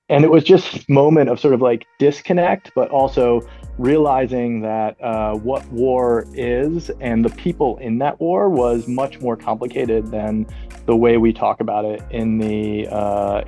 And it was just this moment of sort of like disconnect, but also realizing that what war is and the people in that war was much more complicated than the way we talk about it in the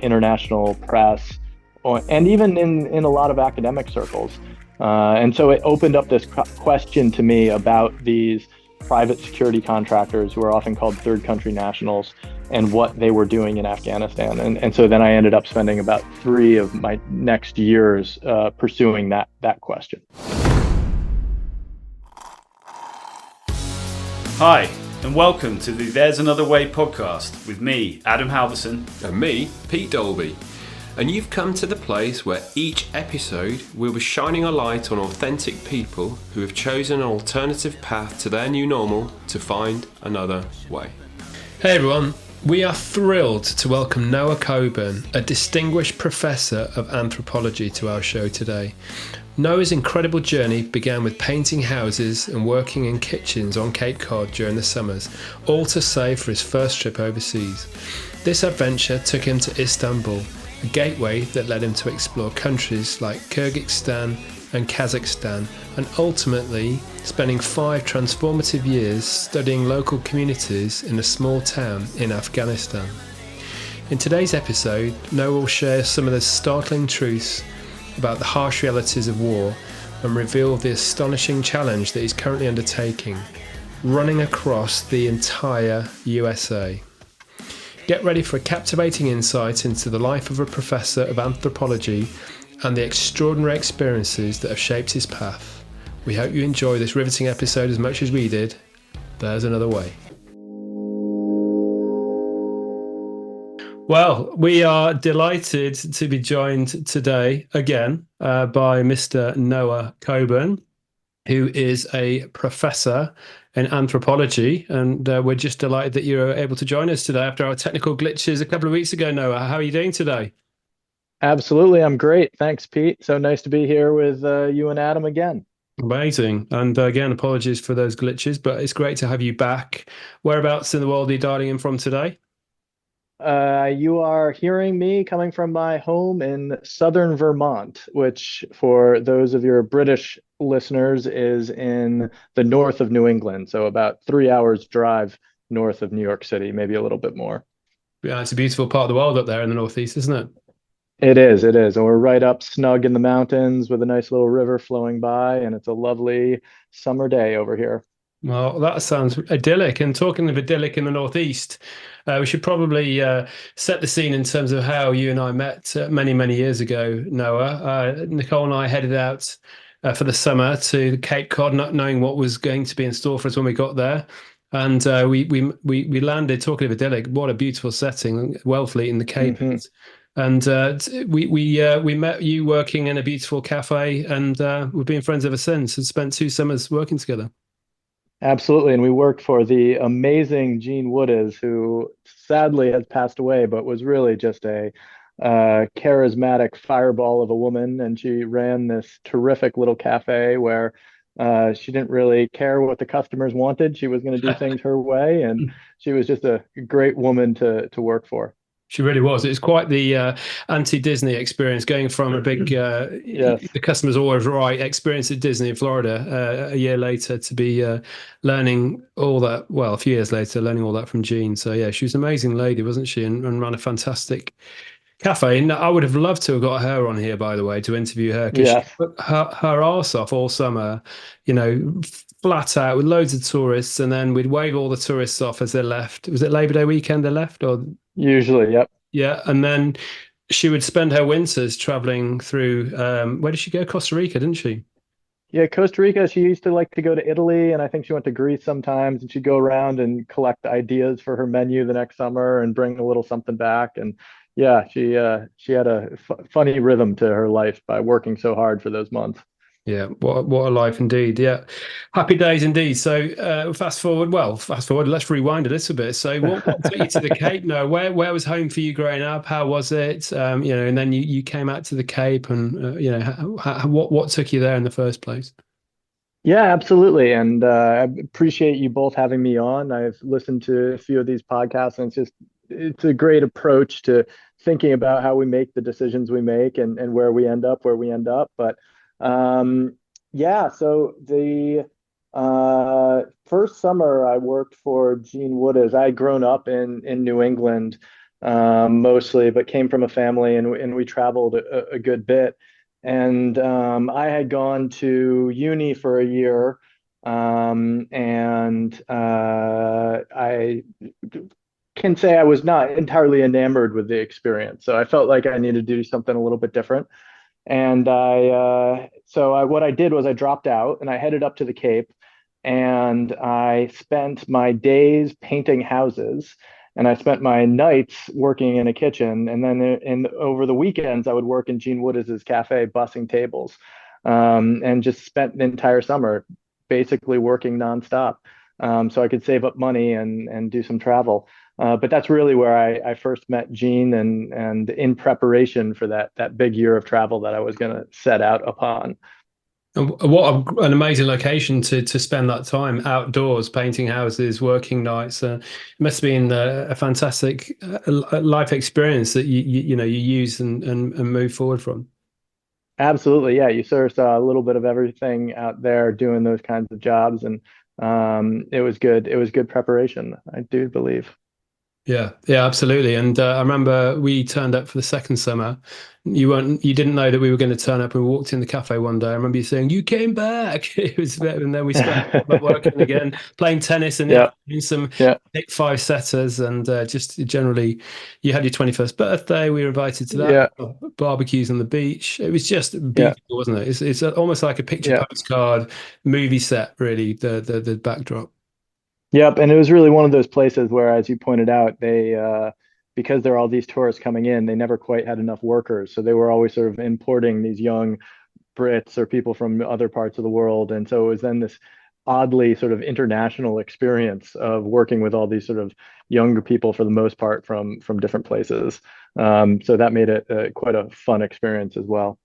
international press and even in a lot of academic circles. And so it opened up this question to me about these private security contractors who are often called third country nationals and what they were doing in Afghanistan. And so then I ended up spending about 3 of my next years pursuing that question. Hi, and welcome to the There's Another Way podcast with me, Adam Halverson. And me, Pete Dolby. And you've come to the place where each episode we'll be shining a light on authentic people who have chosen an alternative path to their new normal to find another way. Hey everyone, we are thrilled to welcome Noah Coburn, a distinguished Professor of Anthropology, to our show today. Noah's incredible journey began with painting houses and working in kitchens on Cape Cod during the summers, all to save for his first trip overseas. This adventure took him to Istanbul, a gateway that led him to explore countries like Kyrgyzstan and Kazakhstan, and ultimately spending 5 transformative years studying local communities in a small town in Afghanistan. In today's episode, Noah will share some of the startling truths about the harsh realities of war and reveal the astonishing challenge that he's currently undertaking, running across the entire USA. Get ready for a captivating insight into the life of a professor of anthropology and the extraordinary experiences that have shaped his path. We hope you enjoy this riveting episode as much as we did. There's another way. Well, we are delighted to be joined today again by Mr. Noah Coburn, who is a professor in anthropology, and we're just delighted that you're able to join us today after our technical glitches a couple of weeks ago. Noah, how are you doing today? Absolutely, I'm great. Thanks, Pete. So nice to be here with you and Adam again. Amazing. And again, apologies for those glitches, but it's great to have you back. Whereabouts in the world are you dialing in from today? You are hearing me coming from my home in southern Vermont, which for those of your British listeners is in the north of New England. So about 3 hours drive north of New York City, maybe a little bit more. Yeah, it's a beautiful part of the world up there in the northeast, isn't it? It is, it is. And we're right up snug in the mountains with a nice little river flowing by, and it's a lovely summer day over here. Well, that sounds idyllic. And talking of idyllic in the northeast, we should probably set the scene in terms of how you and I met many, many years ago, Noah. Nicole and I headed out for the summer to Cape Cod, not knowing what was going to be in store for us when we got there. And we landed, talking of idyllic, what a beautiful setting, Wellfleet in the Cape. Mm-hmm. And we met you working in a beautiful cafe, and we've been friends ever since and spent 2 summers working together. Absolutely. And we worked for the amazing Jean Woodis, who sadly has passed away, but was really just a charismatic fireball of a woman. And she ran this terrific little cafe where she didn't really care what the customers wanted. She was going to do things her way. And she was just a great woman to work for. She really was. It's quite the anti-Disney experience, going from a big, yes. The customer's always right experience at Disney in Florida a year later to be learning all that, well, a few years later, learning all that from Jean. So yeah, she was an amazing lady, wasn't she? And ran a fantastic cafe. And I would have loved to have got her on here, by the way, to interview her, because she put her arse off all summer, flat out with loads of tourists, and then we'd wave all the tourists off as they left. Was it Labor Day weekend they left, or? Usually, yep. Yeah, and then she would spend her winters traveling through, where did she go? Costa Rica, didn't she? Yeah, Costa Rica. She used to like to go to Italy, and I think she went to Greece sometimes, and she'd go around and collect ideas for her menu the next summer and bring a little something back. And yeah, she had a funny rhythm to her life by working so hard for those months. Yeah, what a life indeed. Yeah, happy days indeed. So fast forward. Let's rewind a little bit. So what took you to the Cape? No, where was home for you growing up? How was it? And then you came out to the Cape, and what took you there in the first place? Yeah, absolutely. And I appreciate you both having me on. I've listened to a few of these podcasts, and it's a great approach to thinking about how we make the decisions we make and where we end up, But yeah, so the first summer I worked for Gene Wood's. I had grown up in New England mostly, but came from a family and we traveled a good bit. And I had gone to uni for a year, and I can say I was not entirely enamored with the experience. So I felt like I needed to do something a little bit different. And what I did was I dropped out and I headed up to the Cape, and I spent my days painting houses, and I spent my nights working in a kitchen, and then over the weekends I would work in Gene Wood's cafe bussing tables, and just spent the entire summer basically working nonstop, so I could save up money and do some travel. But that's really where I first met Gene, and in preparation for that big year of travel that I was going to set out upon. And what an amazing location to spend that time outdoors, painting houses, working nights. It must have been a fantastic life experience that you use and move forward from. Absolutely, yeah. You sort of saw a little bit of everything out there doing those kinds of jobs, and it was good. It was good preparation, I do believe. Yeah, yeah, absolutely. And I remember we turned up for the second summer. You didn't know that we were going to turn up. And we walked in the cafe one day. I remember you saying, "You came back." It was, and then we spent working again, playing tennis in the Yeah, afternoon, some yeah, pick five setters, and just generally, you had your 21st birthday. We were invited to that, yeah, barbecues on the beach. It was just yeah, beautiful, wasn't it? It's almost like a picture yeah. postcard movie set, really. The backdrop. Yep, and it was really one of those places where, as you pointed out, because there are all these tourists coming in, they never quite had enough workers, so they were always sort of importing these young Brits or people from other parts of the world, and so it was then this oddly sort of international experience of working with all these sort of younger people for the most part from different places. So that made it quite a fun experience as well.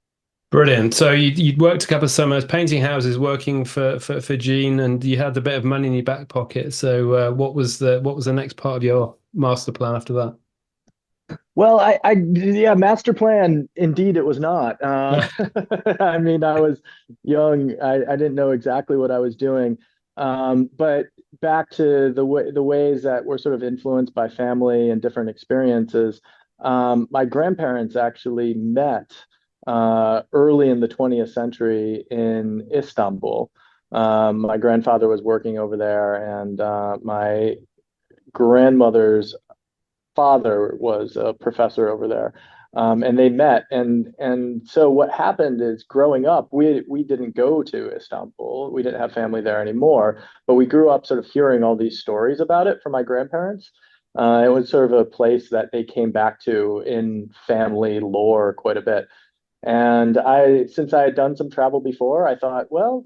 Brilliant. So you'd worked a couple of summers painting houses, working for Gene, and you had a bit of money in your back pocket. So what was the next part of your master plan after that? Well, yeah, master plan. Indeed, it was not. I mean, I was young. I didn't know exactly what I was doing. But back to the ways that were sort of influenced by family and different experiences. My grandparents actually met early in the 20th century in Istanbul. My grandfather was working over there, and my grandmother's father was a professor over there. And they met, and so what happened is, growing up, we didn't go to Istanbul. We didn't have family there anymore, but we grew up sort of hearing all these stories about it from my grandparents. It was sort of a place that they came back to in family lore quite a bit. And since I had done some travel before, I thought, well,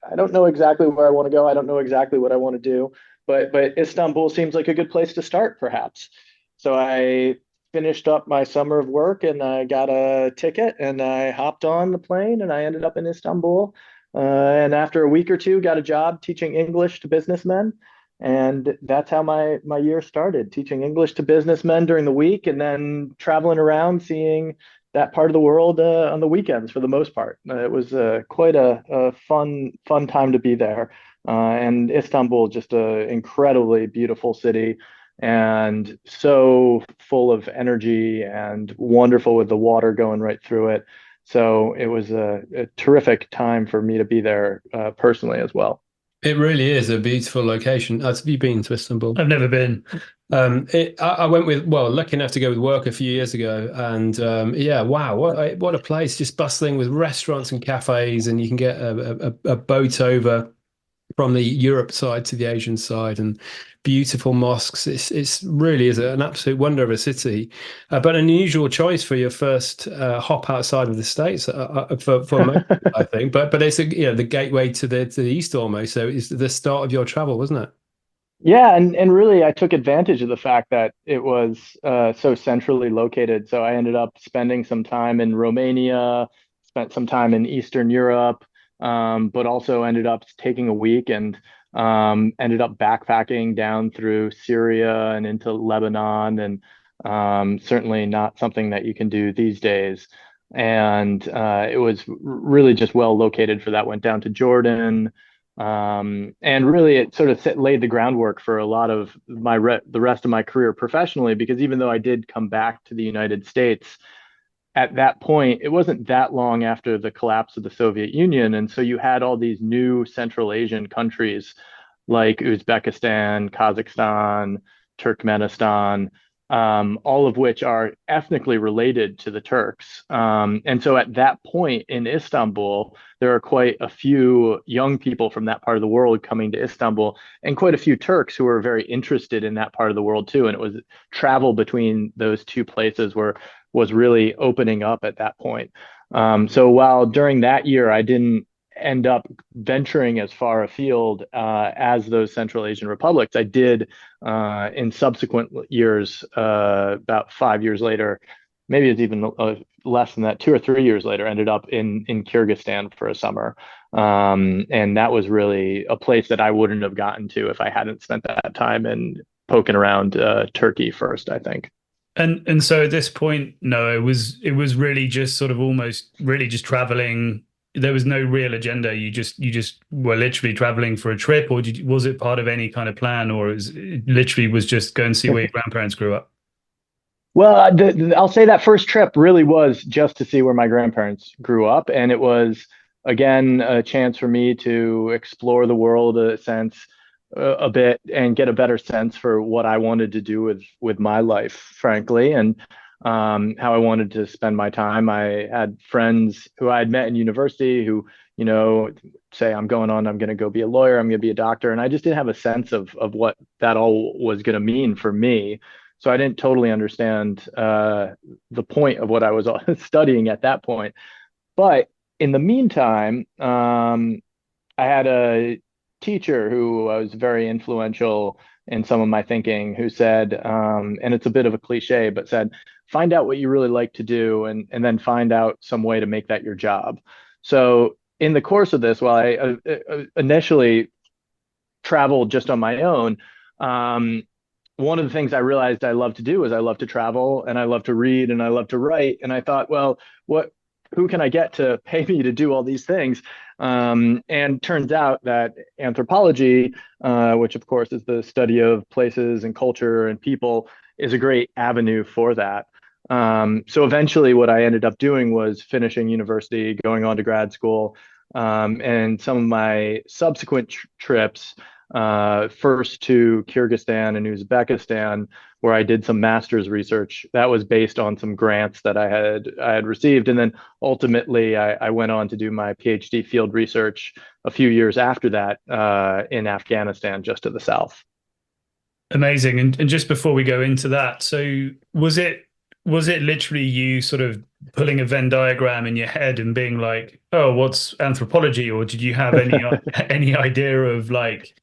I don't know exactly where I want to go. I don't know exactly what I want to do, but Istanbul seems like a good place to start, perhaps. So I finished up my summer of work, and I got a ticket, and I hopped on the plane, and I ended up in Istanbul. And after a week or two, got a job teaching English to businessmen. And that's how my year started, teaching English to businessmen during the week, and then traveling around seeing that part of the world on the weekends for the most part. It was quite a fun time to be there. And Istanbul, just an incredibly beautiful city, and so full of energy and wonderful with the water going right through it. So it was a terrific time for me to be there personally as well. It really is a beautiful location. Have you been to Istanbul? I've never been. I went with, well, lucky enough to go with work a few years ago, and yeah, wow, what a place! Just bustling with restaurants and cafes, and you can get a boat over from the Europe side to the Asian side, and beautiful mosques. It's really is an absolute wonder of a city, but an unusual choice for your first hop outside of the States for most people, I think. But it's the gateway to the East almost. So it's the start of your travel, wasn't it? Yeah, and really, I took advantage of the fact that it was so centrally located. So I ended up spending some time in Romania, spent some time in Eastern Europe, but also ended up taking a week and ended up backpacking down through Syria and into Lebanon, and Certainly not something that you can do these days. And it was really just well located for that. Went down to Jordan. And really, it sort of laid the groundwork for a lot of the rest of my career professionally, because even though I did come back to the United States, at that point, it wasn't that long after the collapse of the Soviet Union. And so you had all these new Central Asian countries like Uzbekistan, Kazakhstan, Turkmenistan, all of which are ethnically related to the Turks. And so at that point in Istanbul, there are quite a few young people from that part of the world coming to Istanbul, and quite a few Turks who are very interested in that part of the world too. And it was travel between those two places where was really opening up at that point. So while during that year I didn't end up venturing as far afield as those Central Asian republics, I did in subsequent years, about 5 years later, maybe it's even less than that, 2 or 3 years later, ended up in Kyrgyzstan for a summer. And that was really a place that I wouldn't have gotten to if I hadn't spent that time in poking around Turkey first, I think. And so at this point, no, it was really just sort of almost really just traveling. There was no real agenda. You just were literally traveling for a trip, or was it part of any kind of plan, or it literally was just go and see where your grandparents grew up? Well, I'll say that first trip really was just to see where my grandparents grew up. And it was, again, a chance for me to explore the world a bit and get a better sense for what I wanted to do with my life, frankly, and how I wanted to spend my time. I had friends who I had met in university who, say I'm going to go be a lawyer, I'm going to be a doctor, and I just didn't have a sense of what that all was going to mean for me. So I didn't totally understand the point of what I was studying at that point. But in the meantime, I had a teacher who was very influential in some of my thinking, who said, and it's a bit of a cliche, but said, find out what you really like to do, and then find out some way to make that your job. So in the course of this, while I initially traveled just on my own, one of the things I realized I love to do is I love to travel, and I love to read, and I love to write. And I thought, well, who can I get to pay me to do all these things? And turns out that anthropology, which of course is the study of places and culture and people, is a great avenue for that. So eventually, what I ended up doing was finishing university, going on to grad school, and some of my subsequent trips, first to Kyrgyzstan and Uzbekistan, where I did some master's research that was based on some grants that I had received, and then ultimately I went on to do my PhD field research a few years after that in Afghanistan, just to the south. Amazing. And just before we go into that, so was it literally you sort of pulling a Venn diagram in your head and being like, oh, what's anthropology? Or did you have any idea of like,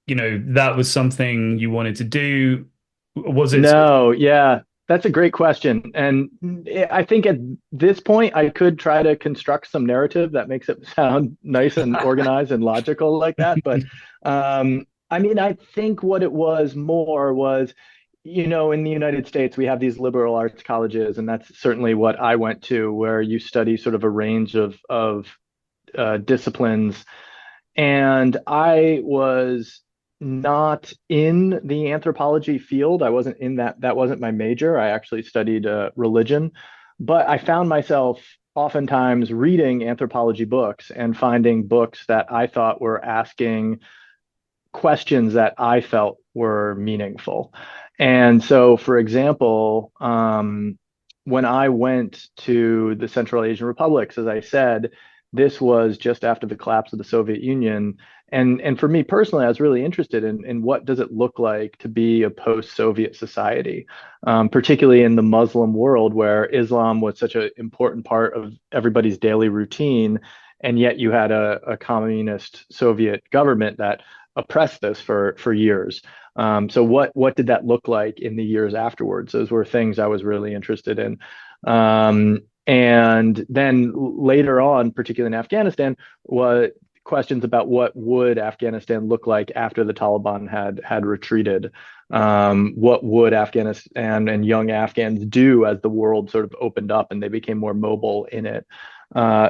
that was something you wanted to do? Was it sort of, No, yeah, that's a great question. And I think at this point, I could try to construct some narrative that makes it sound nice and organized and logical like that. But I mean, I think what it was more was, in the United States, we have these liberal arts colleges, and that's certainly what I went to, where you study sort of a range of disciplines. And I was not in the anthropology field. I wasn't in that. That wasn't my major. I actually studied religion, but I found myself oftentimes reading anthropology books and finding books that I thought were asking questions that I felt were meaningful. And so, for example, when I went to the Central Asian republics, as I said, this was just after the collapse of the Soviet Union. And for me personally, I was really interested in what does it look like to be a post-Soviet society, particularly in the Muslim world, where Islam was such an important part of everybody's daily routine, and yet you had a communist Soviet government that oppressed this for years. So what did that look like in the years afterwards? Those were things I was really interested in. And then later on, particularly in Afghanistan, what questions about what would Afghanistan look like after the Taliban had retreated. what would Afghanistan and young Afghans do as the world sort of opened up and they became more mobile in it.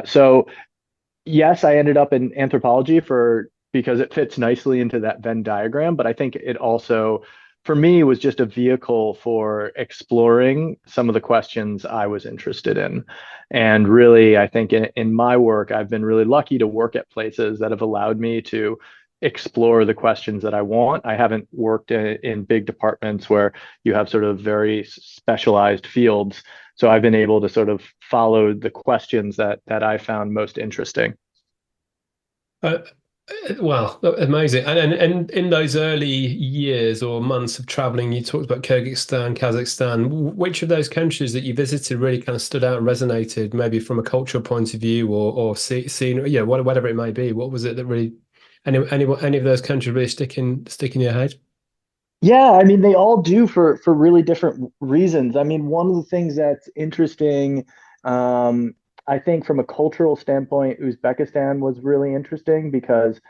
So yes, I ended up in anthropology for because it fits nicely into that Venn diagram, but I think it also, for me, was just a vehicle for exploring some of the questions I was interested in. And really, I think in my work, I've been really lucky to work at places that have allowed me to explore the questions that I want. I haven't worked in big departments where you have sort of very specialized fields. So I've been able to sort of follow the questions that I found most interesting. Uh, well, amazing. And in those early years or months of traveling, you talked about Kyrgyzstan, Kazakhstan. Which of those countries that you visited really kind of stood out and resonated, maybe from a cultural point of view or seen, yeah, whatever it may be? What was it that really any of those countries really stick in your head? Yeah, I mean, they all do for really different reasons. I mean, one of the things that's interesting, um, I think from a cultural standpoint, Uzbekistan was really interesting because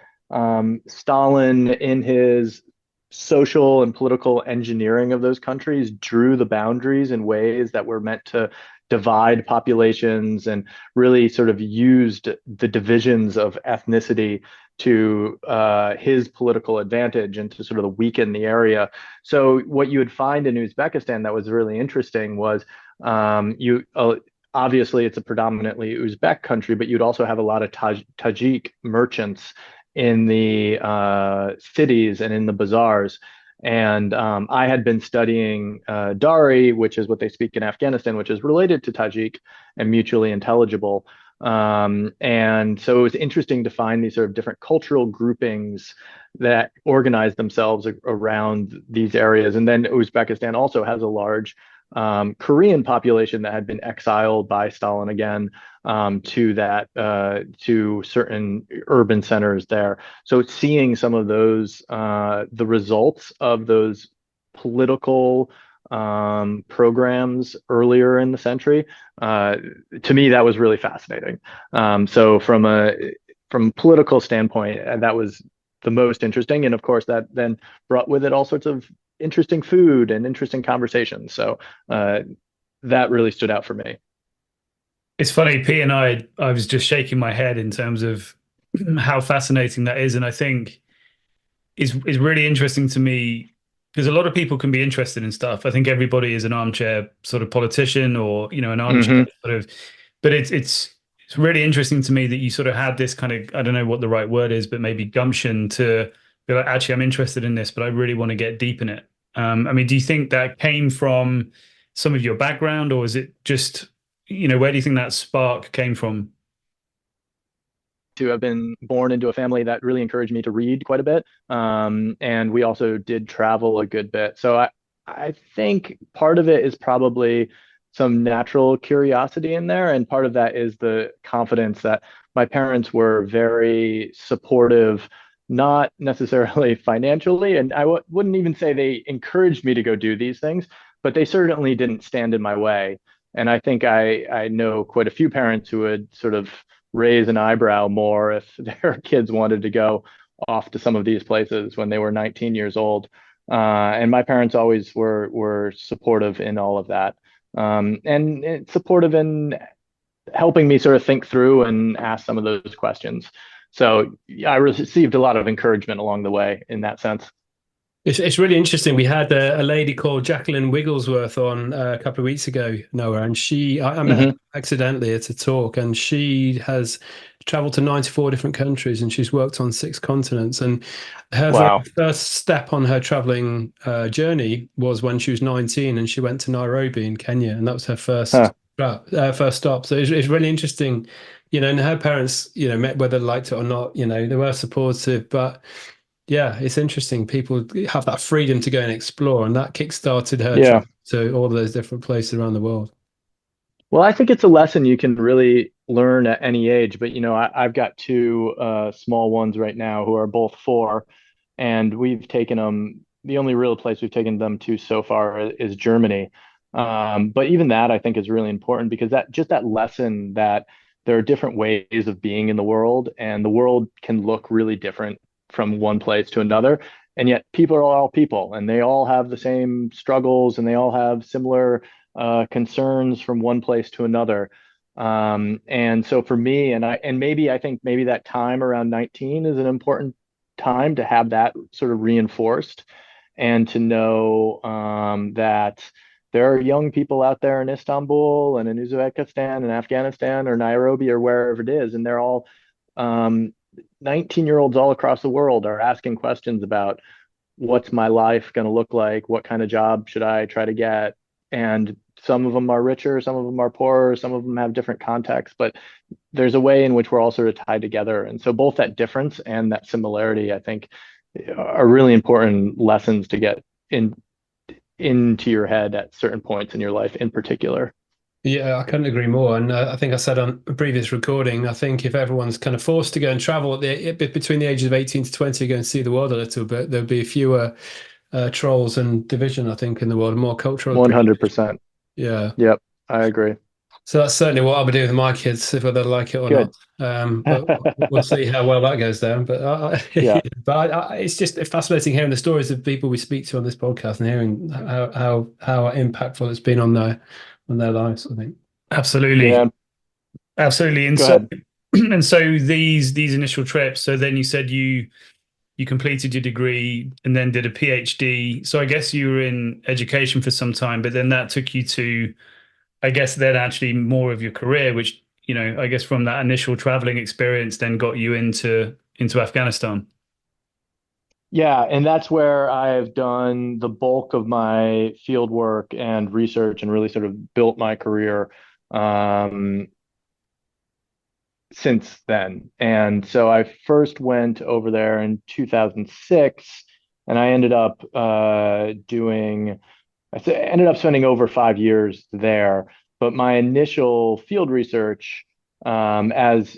Stalin, in his social and political engineering of those countries, drew the boundaries in ways that were meant to divide populations and really sort of used the divisions of ethnicity to his political advantage and to sort of weaken the area. So what you would find in Uzbekistan that was really interesting was you obviously it's a predominantly Uzbek country, but you'd also have a lot of Tajik merchants in the cities and in the bazaars. And I had been studying Dari, which is what they speak in Afghanistan, which is related to Tajik and mutually intelligible. And so it was interesting to find these sort of different cultural groupings that organize themselves around these areas. And then Uzbekistan also has a large Korean population that had been exiled by Stalin again to certain urban centers there. So seeing some of those the results of those political programs earlier in the century, to me that was really fascinating. So from a political standpoint, that was the most interesting, and of course that then brought with it all sorts of interesting food and interesting conversations. So uh, that really stood out for me. It's funny, P and I was just shaking my head in terms of how fascinating that is, and I think is really interesting to me because a lot of people can be interested in stuff. I think everybody is an armchair sort of politician or an armchair Hmm. sort of, but it's really interesting to me that you sort of had this kind of, I don't know what the right word is, but maybe gumption to be like, actually, I'm interested in this, but I really want to get deep in it. I mean, do you think that came from some of your background, or is it just, where do you think that spark came from? To have been born into a family that really encouraged me to read quite a bit. And we also did travel a good bit. So I think part of it is probably some natural curiosity in there. And part of that is the confidence that my parents were very supportive, not necessarily financially. And wouldn't even say they encouraged me to go do these things, but they certainly didn't stand in my way. And I think I know quite a few parents who would sort of raise an eyebrow more if their kids wanted to go off to some of these places when they were 19 years old. And my parents always were supportive in all of that, and supportive in helping me sort of think through and ask some of those questions. So yeah, I received a lot of encouragement along the way in that sense. It's really interesting. We had a lady called Jacqueline Wigglesworth on a couple of weeks ago, Noah, and I met her Hmm. accidentally at a talk, and she has traveled to 94 different countries and she's worked on 6 continents. And her very Wow. first step on her traveling journey was when she was 19 and she went to Nairobi in Kenya, and that was her Huh. first stop. So it's really interesting, and her parents, whether they liked it or not, they were supportive, but yeah, it's interesting. People have that freedom to go and explore, and that kick-started her trip Yeah. to all of those different places around the world. Well, I think it's a lesson you can really learn at any age, but I've got two small ones right now who are both 4, and we've taken them. The only real place we've taken them to so far is Germany. But even that I think is really important because that lesson that there are different ways of being in the world, and the world can look really different from one place to another. and yet people are all people, and they all have the same struggles, and they all have similar concerns from one place to another. And so for me, and maybe I think maybe that time around 19 is an important time to have that sort of reinforced, and to know that there are young people out there in Istanbul and in Uzbekistan and Afghanistan or Nairobi or wherever it is, and they're all 19-year-olds all across the world are asking questions about what's my life going to look like? What kind of job should I try to get? And some of them are richer, some of them are poorer, some of them have different contexts, but there's a way in which we're all sort of tied together. And so both that difference and that similarity, I think, are really important lessons to get into your head at certain points in your life in particular. Yeah, I couldn't agree more. And I think I said on a previous recording, I think if everyone's kind of forced to go and travel between the ages of 18 to 20, go and see the world a little bit, there'll be fewer trolls and division, I think, in the world, more cultural. 100%. Yeah. Yep, I agree. So that's certainly what I'll be doing with my kids, if whether they like it or Good. not. But we'll see how well that goes down. But Yeah. it's just fascinating hearing the stories of people we speak to on this podcast and hearing how impactful it's been on their lives, I think. Absolutely. Yeah. Absolutely. And Go so ahead. and so these initial trips, so then you said you completed your degree and then did a PhD. So I guess you were in education for some time, but then that took you to, I guess, then actually more of your career, which, I guess from that initial traveling experience then got you into Afghanistan. Yeah, and that's where I've done the bulk of my field work and research and really sort of built my career um, since then. And so I first went over there in 2006, and I ended up ended up spending over 5 years there. But my initial field research, as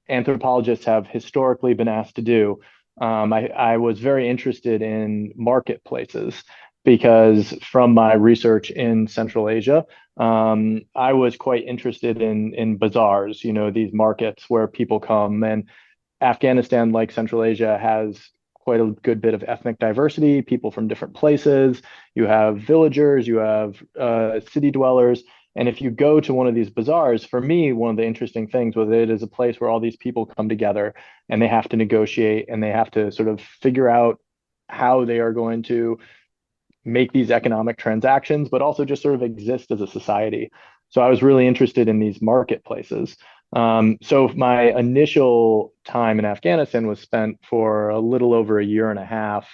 anthropologists have historically been asked to do, I was very interested in marketplaces because from my research in Central Asia, I was quite interested in bazaars, these markets where people come. And Afghanistan, like Central Asia, has quite a good bit of ethnic diversity, people from different places. You have villagers, you have city dwellers. And if you go to one of these bazaars, for me, one of the interesting things was it is a place where all these people come together and they have to negotiate and they have to sort of figure out how they are going to make these economic transactions, but also just sort of exist as a society. So I was really interested in these marketplaces. So my initial time in Afghanistan was spent for a little over a year and a half,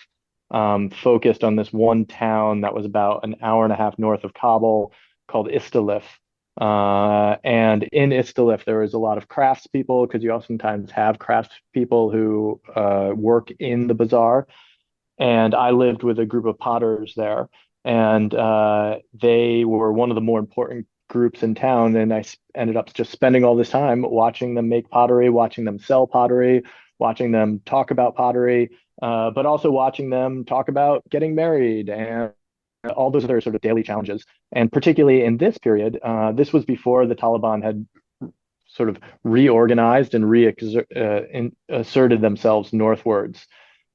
focused on this one town that was about an hour and a half north of Kabul called Istalif. And in Istalif, there was a lot of craftspeople because you oftentimes have craftspeople who work in the bazaar. And I lived with a group of potters there, and they were one of the more important groups in town. And I ended up just spending all this time watching them make pottery, watching them sell pottery, watching them talk about pottery, but also watching them talk about getting married and all those other sort of daily challenges. And particularly in this period, this was before the Taliban had sort of reorganized and asserted themselves northwards.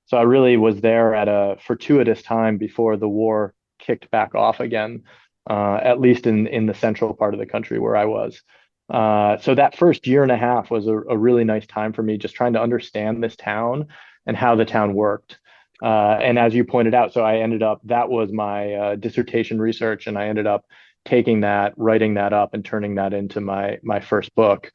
So I really was there at a fortuitous time before the war kicked back off again, at least in the central part of the country where I was. So that first year and a half was a really nice time for me, just trying to understand this town and how the town worked. And as you pointed out, so that was my dissertation research, and I ended up taking that, writing that up, and turning that into my first book.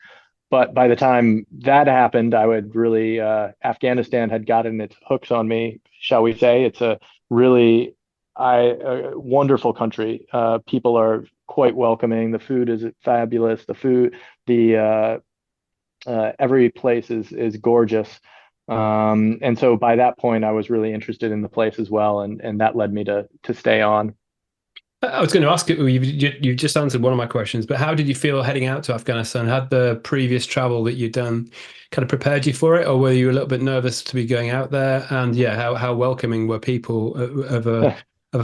But by the time that happened, I would really, Afghanistan had gotten its hooks on me, shall we say. It's a really wonderful country. People are quite welcoming. The food is fabulous. Every place is gorgeous. And so by that point, I was really interested in the place as well. And that led me to stay on. I was going to ask you, you just answered one of my questions, but how did you feel heading out to Afghanistan? Had the previous travel that you'd done kind of prepared you for it, or were you a little bit nervous to be going out there? And yeah, how welcoming were people of a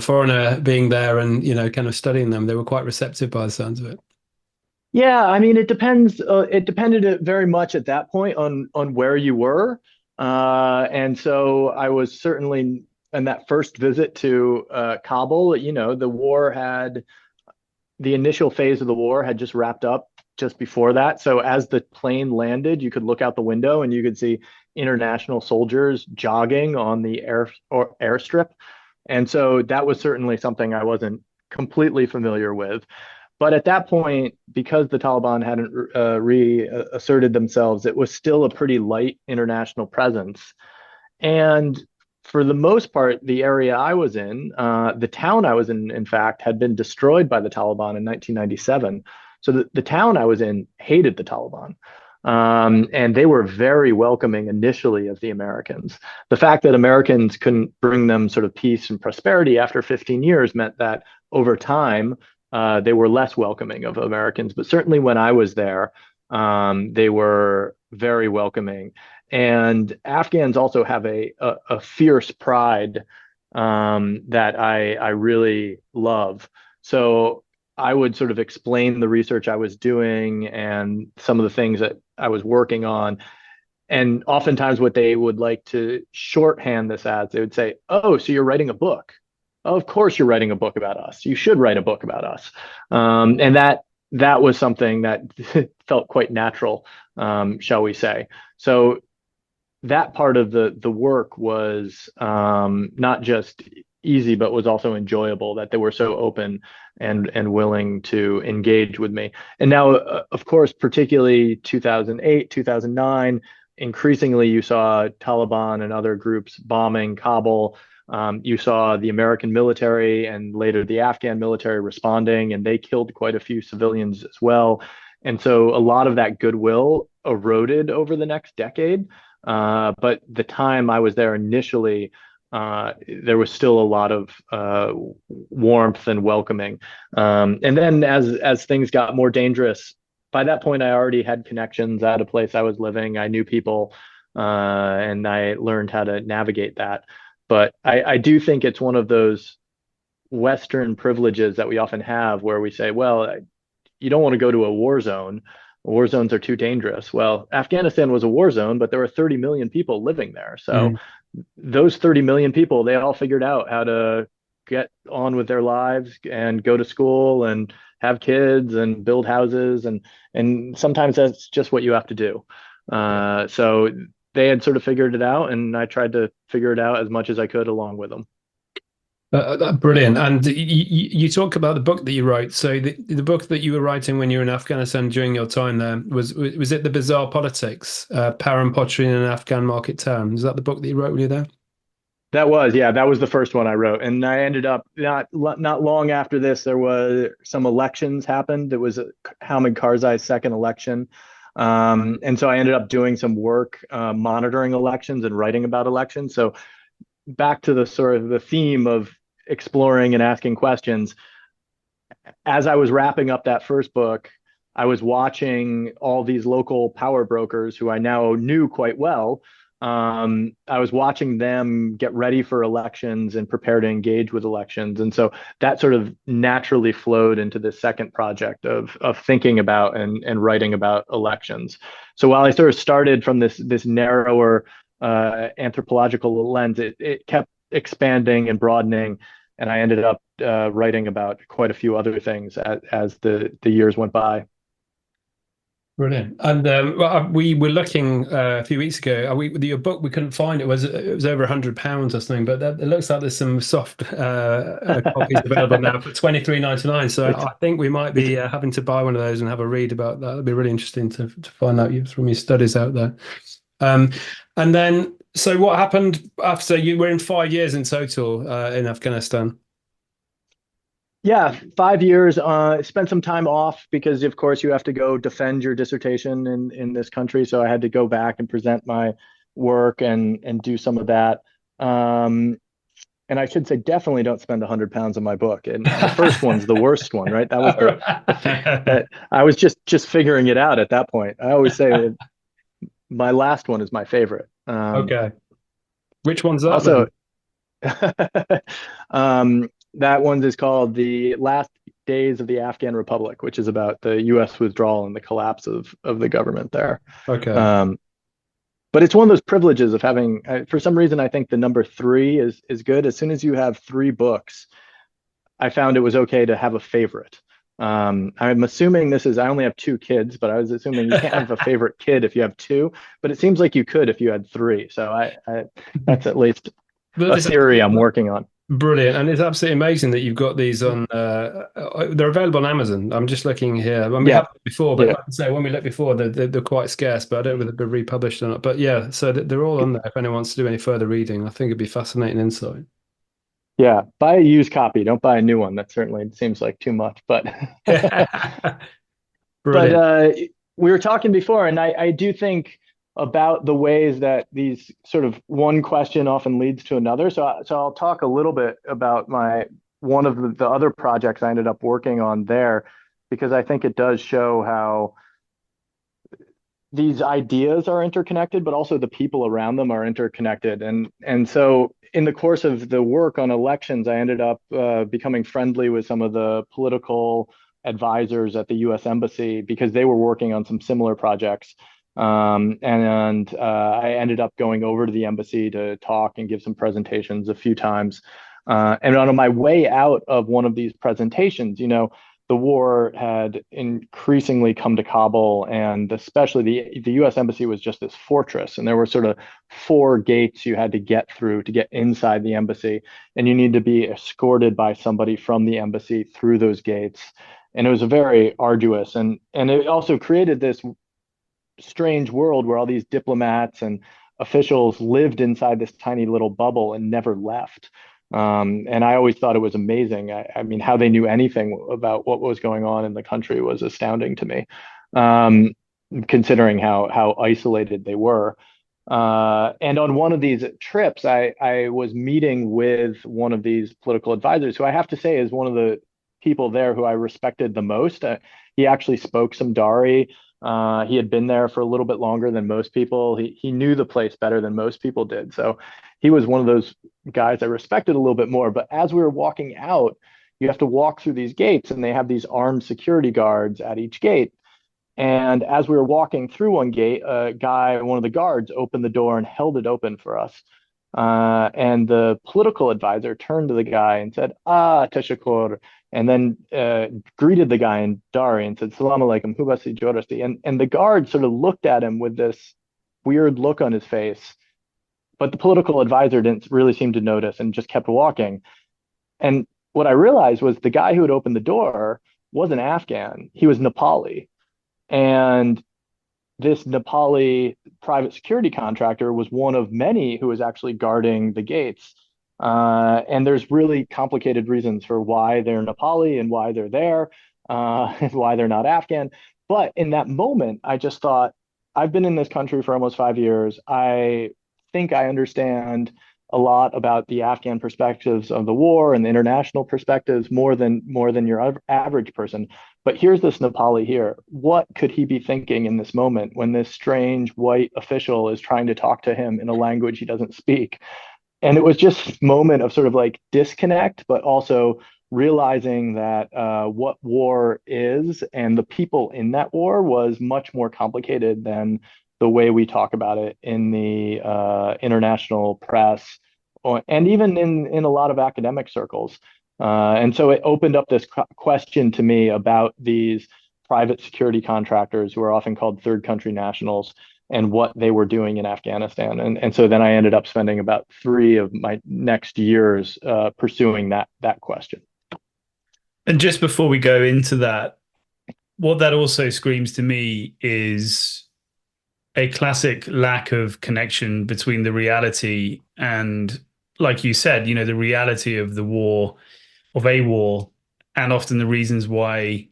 foreigner being there and, kind of studying them? They were quite receptive by the sounds of it. Yeah, I mean, it depends. It depended very much at that point on where you were. And so I was certainly and that first visit to Kabul, the initial phase of the war had just wrapped up just before that. So as the plane landed, you could look out the window and you could see international soldiers jogging on the airstrip. And so that was certainly something I wasn't completely familiar with. But at that point, because the Taliban hadn't reasserted themselves, it was still a pretty light international presence. And for the most part, the area I was in, the town I was in fact, had been destroyed by the Taliban in 1997. So the town I was in hated the Taliban. And they were very welcoming initially of the Americans. The fact that Americans couldn't bring them sort of peace and prosperity after 15 years meant that over time, they were less welcoming of Americans. But certainly when I was there, they were very welcoming. And Afghans also have a fierce pride that I really love. So I would sort of explain the research I was doing and some of the things that I was working on. And oftentimes what they would like to shorthand this as, they would say, "Oh, so you're writing a book? Of course you're writing a book about us. You should write a book about us." And that was something that felt quite natural, shall we say. So that part of the work was not just easy, but was also enjoyable, that they were so open and willing to engage with me. And now, of course, particularly 2008, 2009, increasingly you saw Taliban and other groups bombing Kabul. You saw the American military and later the Afghan military responding, and they killed quite a few civilians as well. And so a lot of that goodwill eroded over the next decade. But the time I was there initially, there was still a lot of warmth and welcoming. And then as things got more dangerous, by that point, I already had connections at a place I was living. I knew people, and I learned how to navigate that. But I do think it's one of those Western privileges that we often have where we say, well, you don't want to go to a war zone. War zones are too dangerous. Well, Afghanistan was a war zone, but there were 30 million people living there. So those 30 million people, they all figured out how to get on with their lives and go to school and have kids and build houses. And sometimes that's just what you have to do. So they had sort of figured it out, and I tried to figure it out as much as I could along with them. Brilliant. And you talk about the book that you wrote. So the book that you were writing when you were in Afghanistan during your time there, was it The Bizarre Politics, Power and Pottery in an Afghan Market Town? Is that the book that you wrote when you were there? That was the first one I wrote. And I ended up not long after this, there was some elections happened. It was Hamid Karzai's second election. And so I ended up doing some work monitoring elections and writing about elections. So back to the sort of the theme of exploring and asking questions. As I was wrapping up that first book, I was watching all these local power brokers who I now knew quite well. I was watching them get ready for elections and prepare to engage with elections. And so that sort of naturally flowed into this second project of thinking about and writing about elections. So while I sort of started from this narrower anthropological lens, it kept expanding and broadening, and I ended up writing about quite a few other things as the years went by. Brilliant. And we were looking a few weeks ago. Your book, we couldn't find it. Was over £100 or something, but it looks like there's some soft copies available now for £23.99. So I think we might be having to buy one of those and have a read about that. It'd be really interesting to find out from your studies out there. And then, so what happened after you were in 5 years in total in Afghanistan? Yeah, 5 years. Spent some time off because, of course, you have to go defend your dissertation in this country. So I had to go back and present my work and do some of that. And I should say, definitely don't spend £100 on my book. And the first one's the worst one, right? That was that I was just figuring it out at that point. I always say my last one is my favorite. Okay. Which one's that? Also, that one is called The Last Days of the Afghan Republic, which is about the U.S. withdrawal and the collapse of the government there. Okay. But it's one of those privileges of having, for some reason, I think the number three is good. As soon as you have three books, I found it was okay to have a favorite. I'm assuming I only have two kids, but I was assuming you can't have a favorite kid if you have two, but it seems like you could if you had three. So that's at least a theory I'm working on. Brilliant. And it's absolutely amazing that you've got these on, they're available on Amazon. I'm just looking here. I mean, we Yeah. have before, but Yeah. like I say, when we looked before, they're quite scarce, but I don't know whether they're republished or not. But yeah, so they're all on there. If anyone wants to do any further reading, I think it'd be fascinating insight. Yeah. Buy a used copy. Don't buy a new one. That certainly seems like too much, but but Brilliant. we were talking before, and I do think about the ways that these sort of one question often leads to another. So I'll talk a little bit about one of the other projects I ended up working on there, because I think it does show how these ideas are interconnected, but also the people around them are interconnected. And so in the course of the work on elections, I ended up becoming friendly with some of the political advisors at the U.S. Embassy because they were working on some similar projects. And I ended up going over to the embassy to talk and give some presentations a few times. And on my way out of one of these presentations, the war had increasingly come to Kabul, and especially the U.S. Embassy was just this fortress, and there were sort of four gates you had to get through to get inside the embassy, and you need to be escorted by somebody from the embassy through those gates, and it was a very arduous, and it also created this strange world where all these diplomats and officials lived inside this tiny little bubble and never left. And I always thought it was amazing. I mean, how they knew anything about what was going on in the country was astounding to me, considering how isolated they were. And on one of these trips, I was meeting with one of these political advisors, who I have to say is one of the people there who I respected the most. He actually spoke some Dari. He had been there for a little bit longer than most people. He knew the place better than most people did. So he was one of those guys I respected a little bit more. But as we were walking out, you have to walk through these gates, and they have these armed security guards at each gate. And as we were walking through one gate, one of the guards, opened the door and held it open for us. And the political advisor turned to the guy and said, Tashakur, and then greeted the guy in Dari and said, Salam alaikum, hubasi jorasti. And the guard sort of looked at him with this weird look on his face. But the political advisor didn't really seem to notice and just kept walking. And what I realized was the guy who had opened the door wasn't Afghan. He was Nepali. And this Nepali private security contractor was one of many who was actually guarding the gates. And there's really complicated reasons for why they're Nepali and why they're there, and why they're not Afghan. But in that moment, I just thought, I've been in this country for almost 5 years. I think I understand a lot about the Afghan perspectives of the war and the international perspectives more than your average person. But here's this Nepali here. What could he be thinking in this moment when this strange white official is trying to talk to him in a language he doesn't speak? And it was just a moment of sort of like disconnect, but also realizing that what war is and the people in that war was much more complicated than the way we talk about it in the international press, and even in a lot of academic circles. And so it opened up this question to me about these private security contractors, who are often called third country nationals, and what they were doing in Afghanistan. And so then I ended up spending about 3 of my next years pursuing that question. And just before we go into that, what that also screams to me is a classic lack of connection between the reality and, like you said, the reality of the war, of a war, and often the reasons why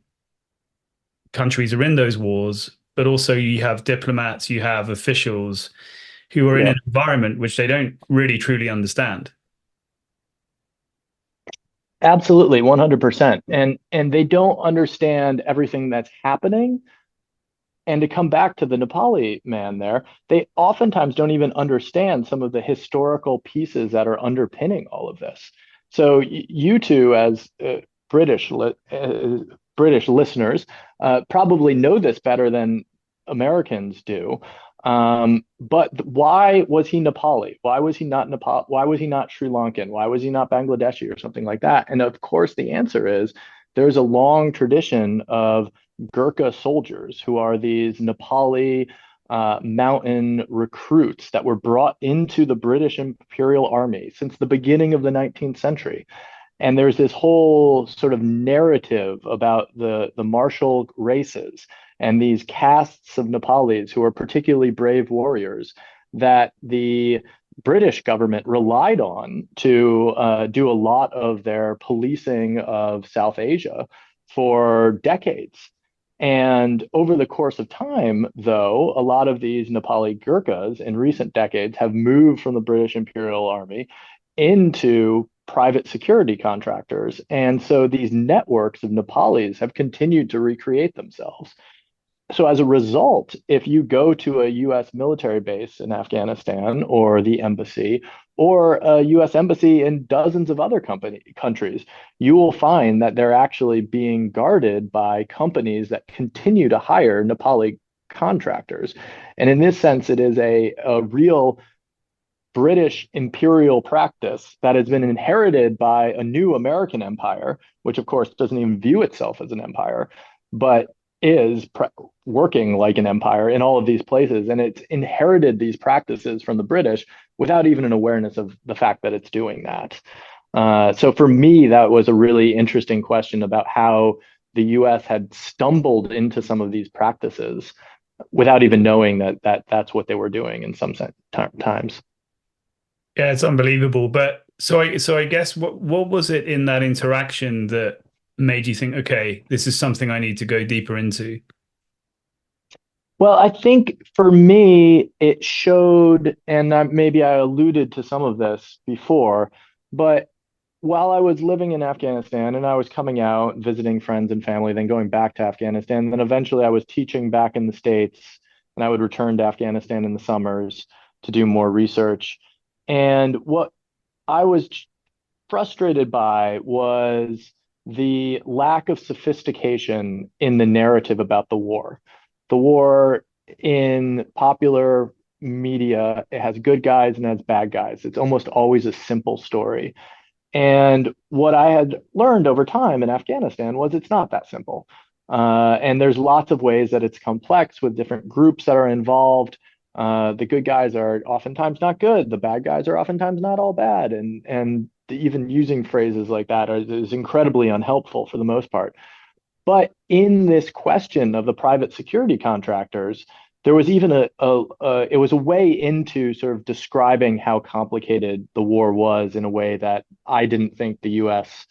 countries are in those wars. But also you have diplomats, you have officials who are in an environment which they don't really truly understand. Absolutely, 100%. And they don't understand everything that's happening. And to come back to the Nepali man there, they oftentimes don't even understand some of the historical pieces that are underpinning all of this. So you two, as British listeners, probably know this better than Americans do. But why was he Nepali? Why was he not Nepal? Why was he not Sri Lankan? Why was he not Bangladeshi or something like that? And of course, the answer is there's a long tradition of Gurkha soldiers who are these Nepali mountain recruits that were brought into the British Imperial Army since the beginning of the 19th century. And there's this whole sort of narrative about the martial races and these castes of Nepalis who are particularly brave warriors that the British government relied on to do a lot of their policing of South Asia for decades. And over the course of time, though, a lot of these Nepali Gurkhas in recent decades have moved from the British Imperial Army into private security contractors. And so these networks of Nepalis have continued to recreate themselves. So as a result, if you go to a US military base in Afghanistan or the embassy or a US embassy in dozens of other countries, you will find that they're actually being guarded by companies that continue to hire Nepali contractors. And in this sense, it is a real British imperial practice that has been inherited by a new American empire, which of course doesn't even view itself as an empire, but is working like an empire in all of these places. And it's inherited these practices from the British without even an awareness of the fact that it's doing that. So for me, that was a really interesting question about how the US had stumbled into some of these practices without even knowing that that's what they were doing in some times. Yeah, it's unbelievable. But so I guess what was it in that interaction that made you think, okay, this is something I need to go deeper into? Well, I think for me, it showed, and maybe I alluded to some of this before, but while I was living in Afghanistan and I was coming out, visiting friends and family, then going back to Afghanistan, then eventually I was teaching back in the States, and I would return to Afghanistan in the summers to do more research. And what I was frustrated by was the lack of sophistication in the narrative about the war. The war in popular media, it has good guys and it has bad guys. It's almost always a simple story. And what I had learned over time in Afghanistan was it's not that simple. And there's lots of ways that it's complex with different groups that are involved. The good guys are oftentimes not good. The bad guys are oftentimes not all bad. And even using phrases like that is incredibly unhelpful for the most part. But in this question of the private security contractors, there was even it was a way into sort of describing how complicated the war was in a way that I didn't think the U.S.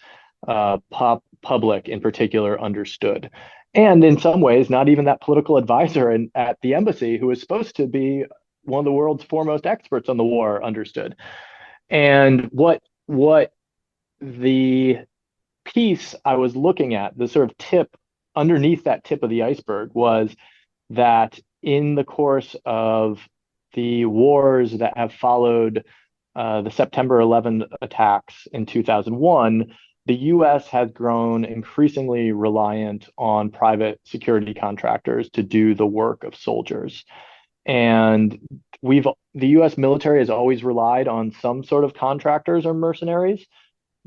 Public in particular understood. And in some ways, not even that political advisor at the embassy, who was supposed to be one of the world's foremost experts on the war, understood. And what the piece I was looking at, the sort of tip underneath that tip of the iceberg, was that in the course of the wars that have followed the September 11 attacks in 2001, the US has grown increasingly reliant on private security contractors to do the work of soldiers. And the US military has always relied on some sort of contractors or mercenaries,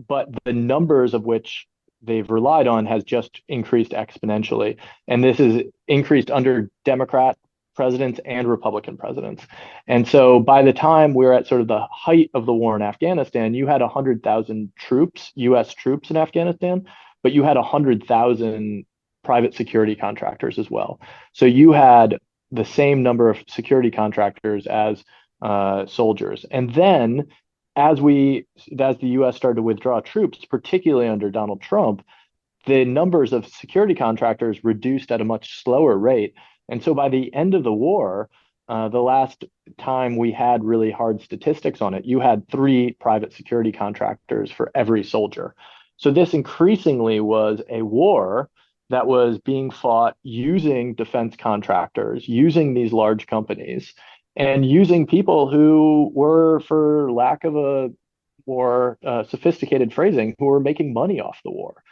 but the numbers of which they've relied on has just increased exponentially. And this is increased under Democrat presidents and Republican presidents. And so by the time we're at sort of the height of the war in Afghanistan, you had 100,000 troops, US troops in Afghanistan, but you had 100,000 private security contractors as well. So you had the same number of security contractors as soldiers. And then as the US started to withdraw troops, particularly under Donald Trump, the numbers of security contractors reduced at a much slower rate. And so by the end of the war, the last time we had really hard statistics on it, you had 3 private security contractors for every soldier. So this increasingly was a war that was being fought using defense contractors, using these large companies, and using people who were, for lack of a more sophisticated phrasing, who were making money off the war.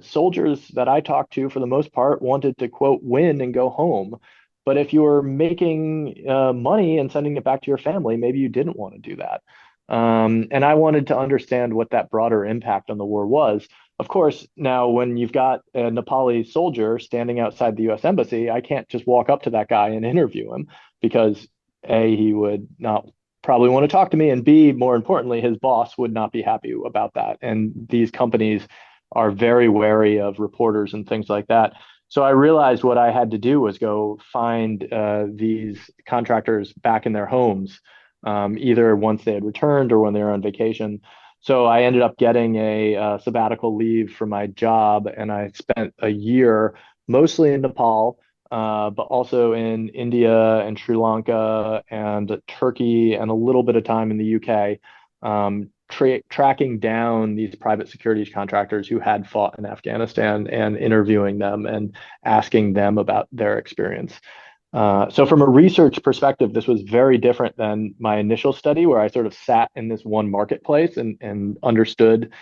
Soldiers that I talked to, for the most part, wanted to, quote, win and go home. But if you were making money and sending it back to your family, maybe you didn't want to do that. And I wanted to understand what that broader impact on the war was. Of course, now when you've got a Nepali soldier standing outside the US Embassy, I can't just walk up to that guy and interview him because A, he would not probably want to talk to me, and B, more importantly, his boss would not be happy about that. And these companies are very wary of reporters and things like that. So I realized what I had to do was go find these contractors back in their homes, either once they had returned or when they were on vacation. So I ended up getting a sabbatical leave for my job, and I spent a year mostly in Nepal, but also in India and Sri Lanka and Turkey and a little bit of time in the UK, tracking down these private securities contractors who had fought in Afghanistan and interviewing them and asking them about their experience. So from a research perspective, this was very different than my initial study, where I sort of sat in this one marketplace and understood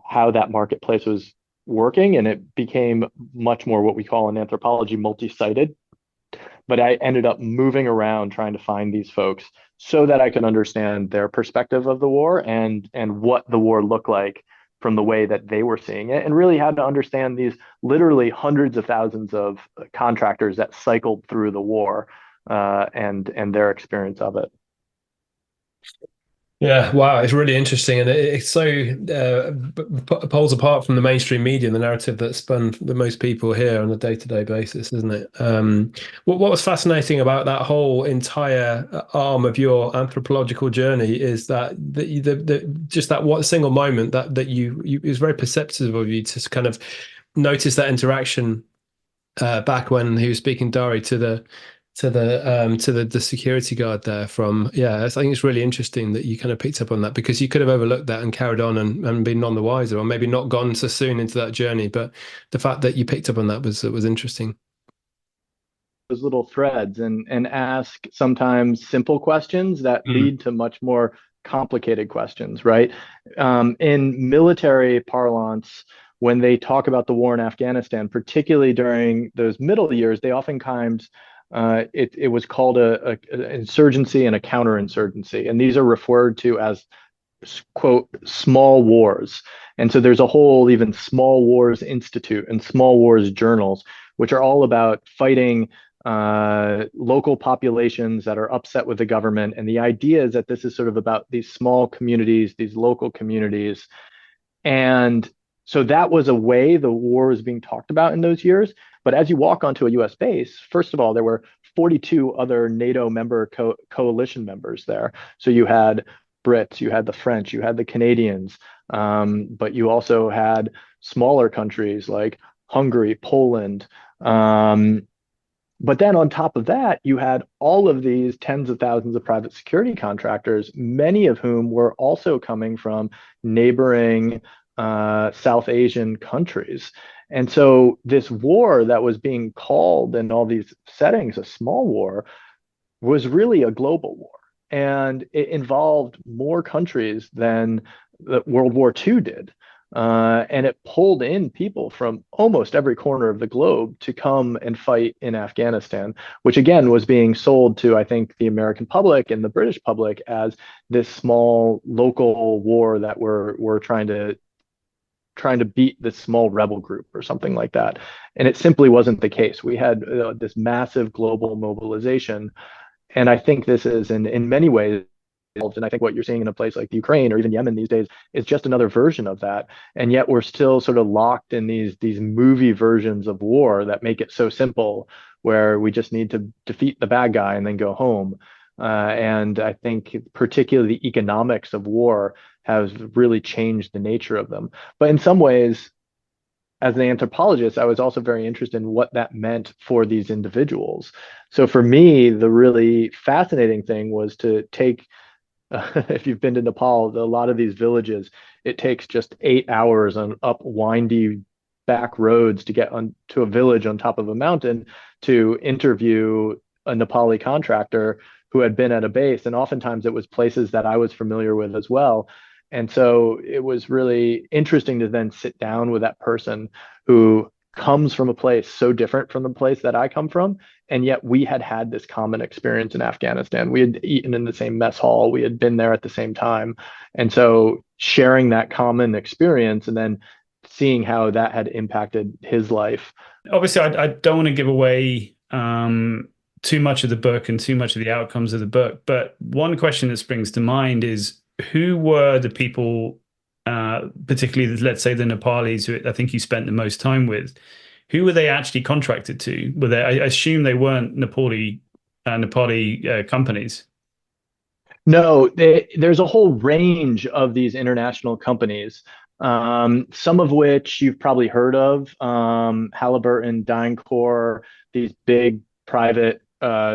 how that marketplace was working. And it became much more what we call in anthropology multi-sited. But I ended up moving around trying to find these folks so that I could understand their perspective of the war and what the war looked like from the way that they were seeing it, and really had to understand these literally hundreds of thousands of contractors that cycled through the war, and their experience of it. Yeah, wow, it's really interesting, and it's so poles apart from the mainstream media and the narrative that spun the most people here on a day-to-day basis, isn't it? What was fascinating about that whole entire arm of your anthropological journey is that just that one single moment that you it was very perceptive of you to kind of notice that interaction back when he was speaking Dari to the security guard there from, I think it's really interesting that you kind of picked up on that, because you could have overlooked that and carried on and been none the wiser, or maybe not gone so soon into that journey, but the fact that you picked up on that was interesting. Those little threads and ask sometimes simple questions that lead to much more complicated questions, right? In military parlance, when they talk about the war in Afghanistan, particularly during those middle years, they oftentimes it was called an insurgency and a counterinsurgency, and these are referred to as, quote, small wars. And so there's a whole even Small Wars Institute and Small Wars journals, which are all about fighting local populations that are upset with the government. And the idea is that this is sort of about these small communities, these local communities. And so that was a way the war was being talked about in those years. But as you walk onto a US base, first of all, there were 42 other NATO member coalition members there. So you had Brits, you had the French, you had the Canadians, but you also had smaller countries like Hungary, Poland. But then on top of that, you had all of these tens of thousands of private security contractors, many of whom were also coming from neighboring South Asian countries. And so this war that was being called in all these settings a small war was really a global war. And it involved more countries than World War II did. And it pulled in people from almost every corner of the globe to come and fight in Afghanistan, which again was being sold to, I think, the American public and the British public as this small local war that we're trying to beat this small rebel group or something like that. And it simply wasn't the case. We had this massive global mobilization. And I think this is in many ways, and I think what you're seeing in a place like Ukraine or even Yemen these days is just another version of that. And yet we're still sort of locked in these movie versions of war that make it so simple, where we just need to defeat the bad guy and then go home. And I think particularly the economics of war has really changed the nature of them. But in some ways, as an anthropologist, I was also very interested in what that meant for these individuals. So for me, the really fascinating thing was to take, if you've been to Nepal, a lot of these villages, it takes just 8 hours on up windy back roads to get to a village on top of a mountain to interview a Nepali contractor who had been at a base. And oftentimes it was places that I was familiar with as well. And so it was really interesting to then sit down with that person who comes from a place so different from the place that I come from. And yet we had this common experience in Afghanistan. We had eaten in the same mess hall. We had been there at the same time. And so sharing that common experience and then seeing how that had impacted his life. Obviously, I don't want to give away too much of the book and too much of the outcomes of the book. But one question that springs to mind is, who were the people, particularly, let's say, the Nepalis, who I think you spent the most time with? Who were they actually contracted to? Were they? I assume they weren't Nepali companies. No, there's a whole range of these international companies, some of which you've probably heard of, Halliburton, DynCorp, these big private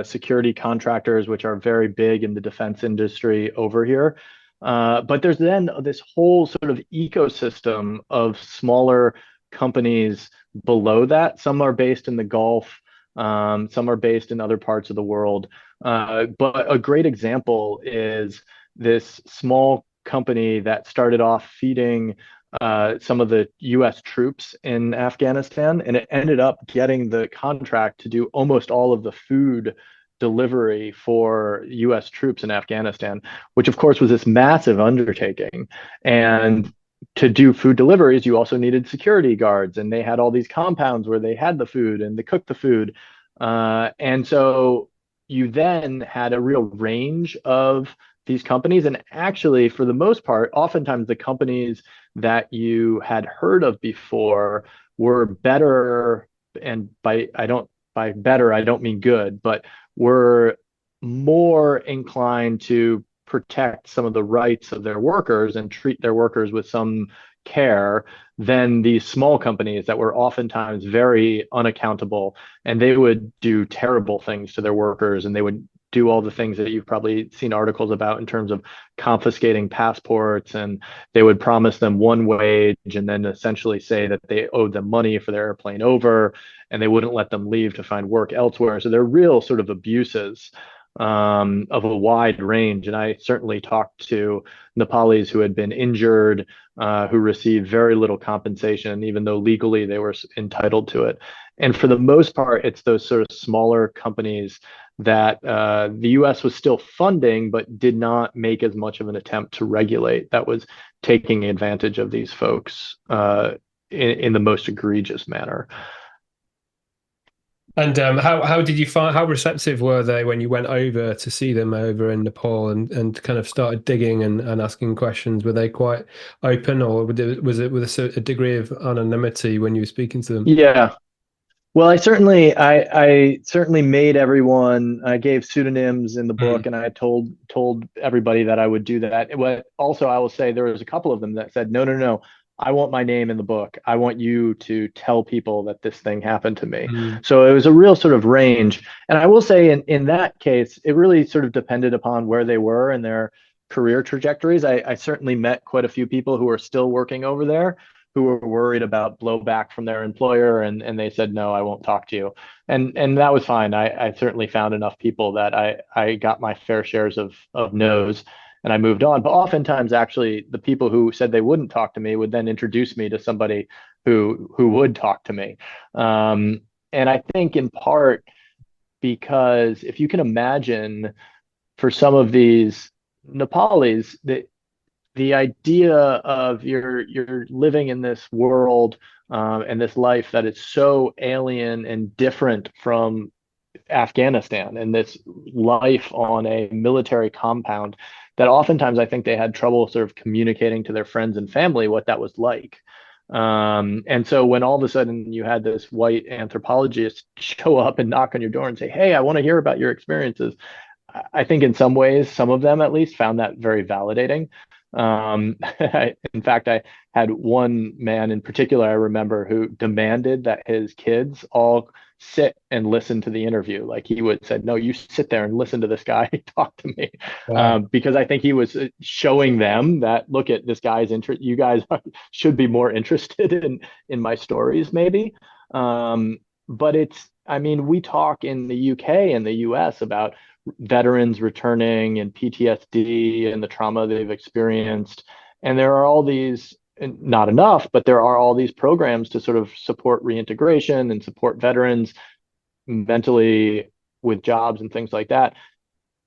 security contractors, which are very big in the defense industry over here. But there's then this whole sort of ecosystem of smaller companies below that. Some are based in the Gulf, some are based in other parts of the world. But a great example is this small company that started off feeding some of the US troops in Afghanistan, and it ended up getting the contract to do almost all of the food delivery for US troops in Afghanistan, which of course was this massive undertaking. And to do food deliveries, you also needed security guards, and they had all these compounds where they had the food and they cooked the food. And so you then had a real range of these companies. And actually, for the most part, oftentimes the companies that you had heard of before were better. And by better, I don't mean good, but were more inclined to protect some of the rights of their workers and treat their workers with some care than these small companies that were oftentimes very unaccountable, and they would do terrible things to their workers, and they would do all the things that you've probably seen articles about in terms of confiscating passports, and they would promise them one wage and then essentially say that they owed them money for their airplane over, and they wouldn't let them leave to find work elsewhere. So they're real sort of abuses of a wide range. And I certainly talked to Nepalis who had been injured, who received very little compensation, even though legally they were entitled to it. And for the most part, it's those sort of smaller companies that the US was still funding, but did not make as much of an attempt to regulate, that was taking advantage of these folks in the most egregious manner. And how did you find, how receptive were they when you went over to see them over in Nepal and kind of started digging and asking questions? Were they quite open, or was it with a degree of anonymity when you were speaking to them? Yeah. Well, I certainly made everyone. I gave pseudonyms in the book, and I told everybody that I would do that. But also, I will say there was a couple of them that said, "No, no, no, I want my name in the book. I want you to tell people that this thing happened to me." So it was a real sort of range. And I will say, in that case, it really sort of depended upon where they were in their career trajectories. I certainly met quite a few people who are still working over there, who were worried about blowback from their employer, and they said, "No, I won't talk to you." And that was fine. I certainly found enough people that I got my fair shares of no's, and I moved on. But oftentimes, actually, the people who said they wouldn't talk to me would then introduce me to somebody who would talk to me. And I think in part because if you can imagine, for some of these Nepalis, the idea of you're living in this world and this life that is so alien and different from Afghanistan, and this life on a military compound, that oftentimes I think they had trouble sort of communicating to their friends and family what that was like. And so when all of a sudden you had this white anthropologist show up and knock on your door and say, "Hey, I want to hear about your experiences," I think in some ways, some of them at least found that very validating. In fact, I had one man in particular I remember who demanded that his kids all sit and listen to the interview. Like, he would say, "No, you sit there and listen to this guy talk to me." Wow. Because I think he was showing them that, look at this guy's interest. You guys should be more interested in my stories, maybe. But I mean, we talk in the UK and the US about veterans returning and PTSD and the trauma they've experienced. And there are all these not enough, but there are all these programs to sort of support reintegration and support veterans mentally with jobs and things like that.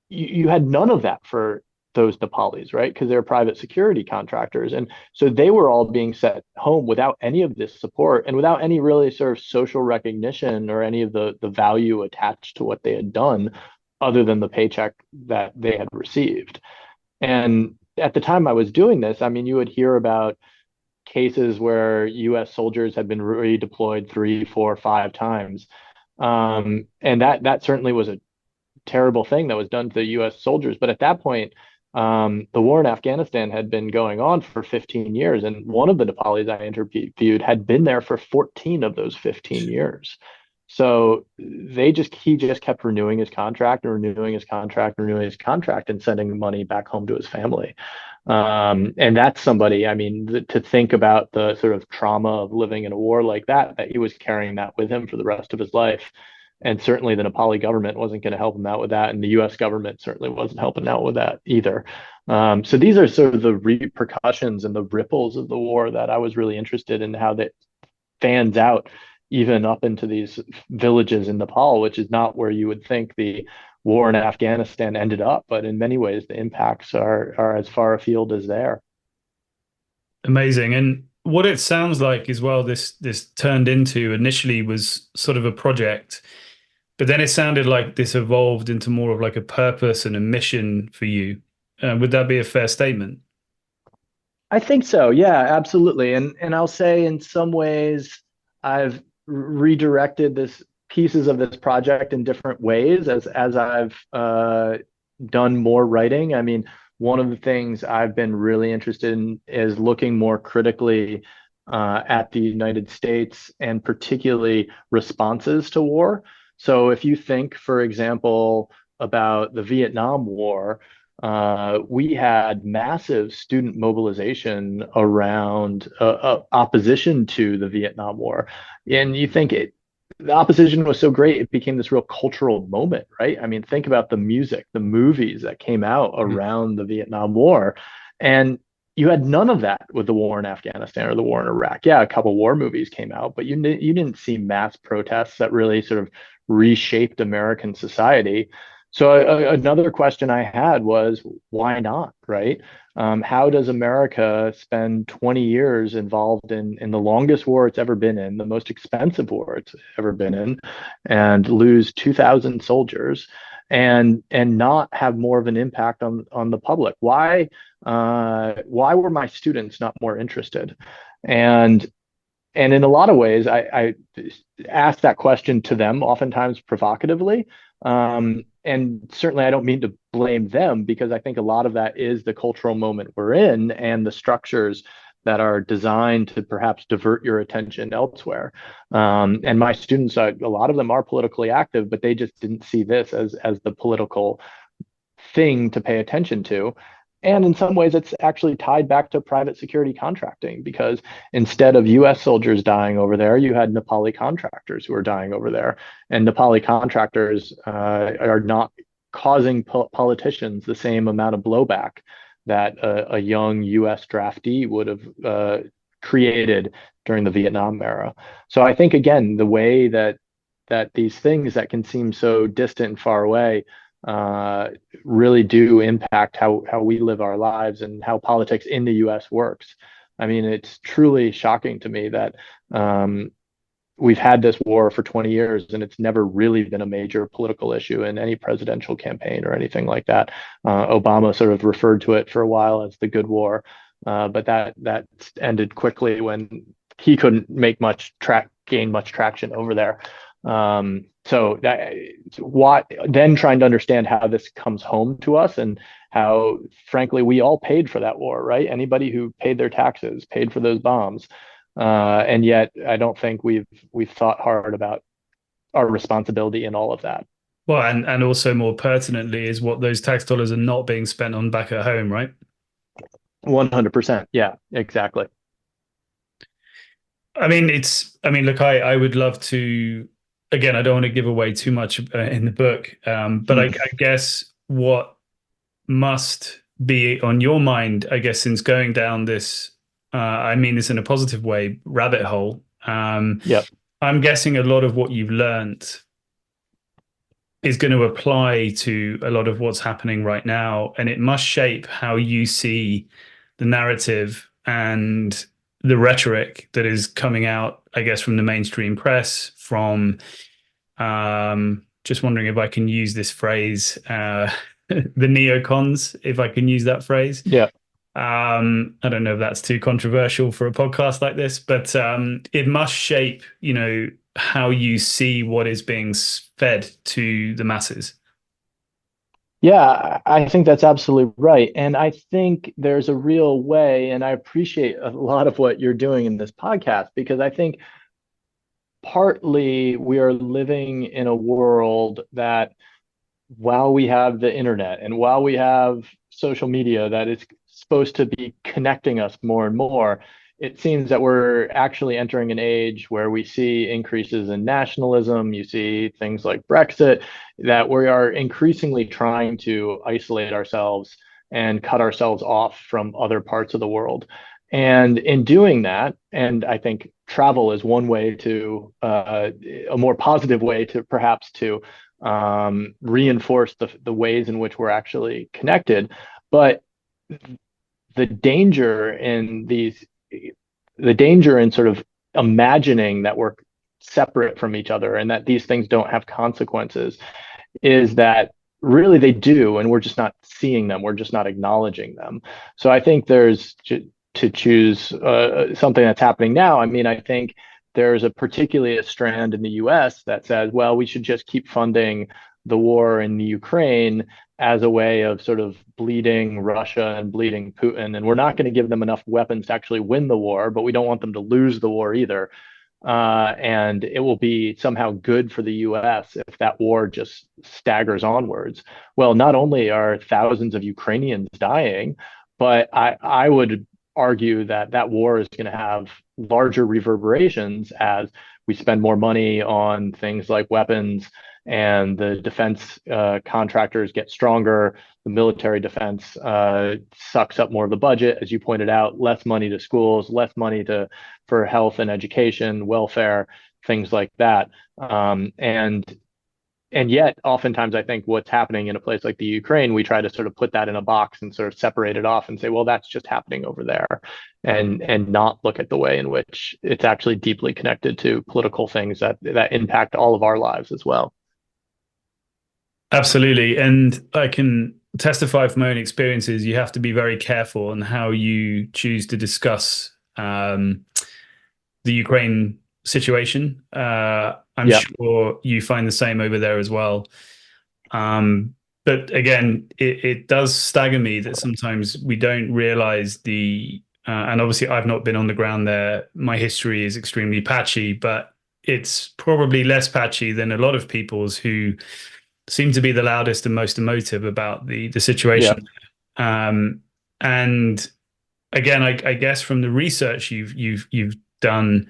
You had none of that for those Nepalis, right? Because they're private security contractors. And so they were all being sent home without any of this support and without any really sort of social recognition or any of the value attached to what they had done other than the paycheck that they had received. And at the time I was doing this, I mean, you would hear about cases where US soldiers had been redeployed 3, 4, 5 times. And that certainly was a terrible thing that was done to the US soldiers. But at that point, the war in Afghanistan had been going on for 15 years. And one of the Nepalis I interviewed had been there for 14 of those 15 years. So he just kept renewing his contract and renewing his contract, renewing his contract and sending money back home to his family. And that's somebody, I mean, to think about the sort of trauma of living in a war like that he was carrying that with him for the rest of his life. And certainly the Nepali government wasn't going to help him out with that. And the US government certainly wasn't helping out with that either. So these are sort of the repercussions and the ripples of the war that I was really interested in, how that fans out even up into these villages in Nepal, which is not where you would think the war in Afghanistan ended up. But in many ways, the impacts are as far afield as there. Amazing. And what it sounds like as well, this turned into initially was sort of a project, but then it sounded like this evolved into more of like a purpose and a mission for you. Would that be a fair statement? I think so. Yeah, absolutely. And I'll say in some ways I've redirected this pieces of this project in different ways as I've done more writing. I mean, one of the things I've been really interested in is looking more critically at the United States and particularly responses to war. So if you think, for example, about the Vietnam War, we had massive student mobilization around opposition to the Vietnam War. And you think the opposition was so great, it became this real cultural moment, right? I mean, think about the music, the movies that came out around the Vietnam War. And you had none of that with the war in Afghanistan or the war in Iraq. Yeah, a couple war movies came out, but you didn't see mass protests that really sort of reshaped American society. So another question I had was, why not, right? How does America spend 20 years involved in the longest war it's ever been in, the most expensive war it's ever been in, and lose 2,000 soldiers and not have more of an impact on the public? Why were my students not more interested? And in a lot of ways, I ask that question to them, oftentimes provocatively. And certainly I don't mean to blame them, because I think a lot of that is the cultural moment we're in and the structures that are designed to perhaps divert your attention elsewhere. And my students, a lot of them are politically active, but they just didn't see this as the political thing to pay attention to. And in some ways, it's actually tied back to private security contracting, because instead of US soldiers dying over there, you had Nepali contractors who are dying over there. And Nepali contractors are not causing politicians the same amount of blowback that a young US draftee would have created during the Vietnam era. So I think, again, the way that these things that can seem so distant and far away really do impact how we live our lives and how politics in the US works. I mean, it's truly shocking to me that we've had this war for 20 years and it's never really been a major political issue in any presidential campaign or anything like that. Obama sort of referred to it for a while as the good war, but that ended quickly when he couldn't gain much traction over there. So then trying to understand how this comes home to us and how, frankly, we all paid for that war, right? Anybody who paid their taxes paid for those bombs. And yet I don't think we've thought hard about our responsibility in all of that. Well, and also more pertinently is what those tax dollars are not being spent on back at home, right? 100%. Yeah, exactly. I mean, look, I would love to, again, I don't want to give away too much in the book, but I guess what must be on your mind, I guess, since going down this I mean this in a positive way, rabbit hole. Yep. I'm guessing a lot of what you've learned is going to apply to a lot of what's happening right now, and it must shape how you see the narrative and the rhetoric that is coming out, I guess, from the mainstream press, from just wondering if I can use this phrase, the neocons, if I can use that phrase. Yeah. I don't know if that's too controversial for a podcast like this, but it must shape, how you see what is being fed to the masses. Yeah, I think that's absolutely right. And I think there's a real way, and I appreciate a lot of what you're doing in this podcast, because I think partly we are living in a world that, while we have the internet and while we have social media that is supposed to be connecting us more and more, it seems that we're actually entering an age where we see increases in nationalism. You see things like Brexit, that we are increasingly trying to isolate ourselves and cut ourselves off from other parts of the world. And in doing that, and I think travel is one way to, a more positive way to perhaps to reinforce the ways in which we're actually connected. But the danger in these, the danger in sort of imagining that we're separate from each other and that these things don't have consequences, is that really they do, and we're just not seeing them. We're just not acknowledging them. So I think there's, to choose something that's happening now. I mean, I think there's particularly a strand in the US that says, well, we should just keep funding the war in the Ukraine as a way of sort of bleeding Russia and bleeding Putin. And we're not going to give them enough weapons to actually win the war, but we don't want them to lose the war either. And it will be somehow good for the US if that war just staggers onwards. Well, not only are thousands of Ukrainians dying, but I would argue that that war is going to have larger reverberations as we spend more money on things like weapons, and the defense contractors get stronger. The military defense sucks up more of the budget, as you pointed out. Less money to schools, less money for health and education, welfare, things like that. And yet, oftentimes, I think what's happening in a place like the Ukraine, we try to sort of put that in a box and sort of separate it off and say, well, that's just happening over there, and not look at the way in which it's actually deeply connected to political things that impact all of our lives as well. Absolutely. And I can testify from my own experiences, you have to be very careful on how you choose to discuss the Ukraine situation. I'm sure you find the same over there as well. But again, it does stagger me that sometimes we don't realize and obviously I've not been on the ground there. My history is extremely patchy, but it's probably less patchy than a lot of people's who seem to be the loudest and most emotive about the situation. And again, I guess from the research you've done,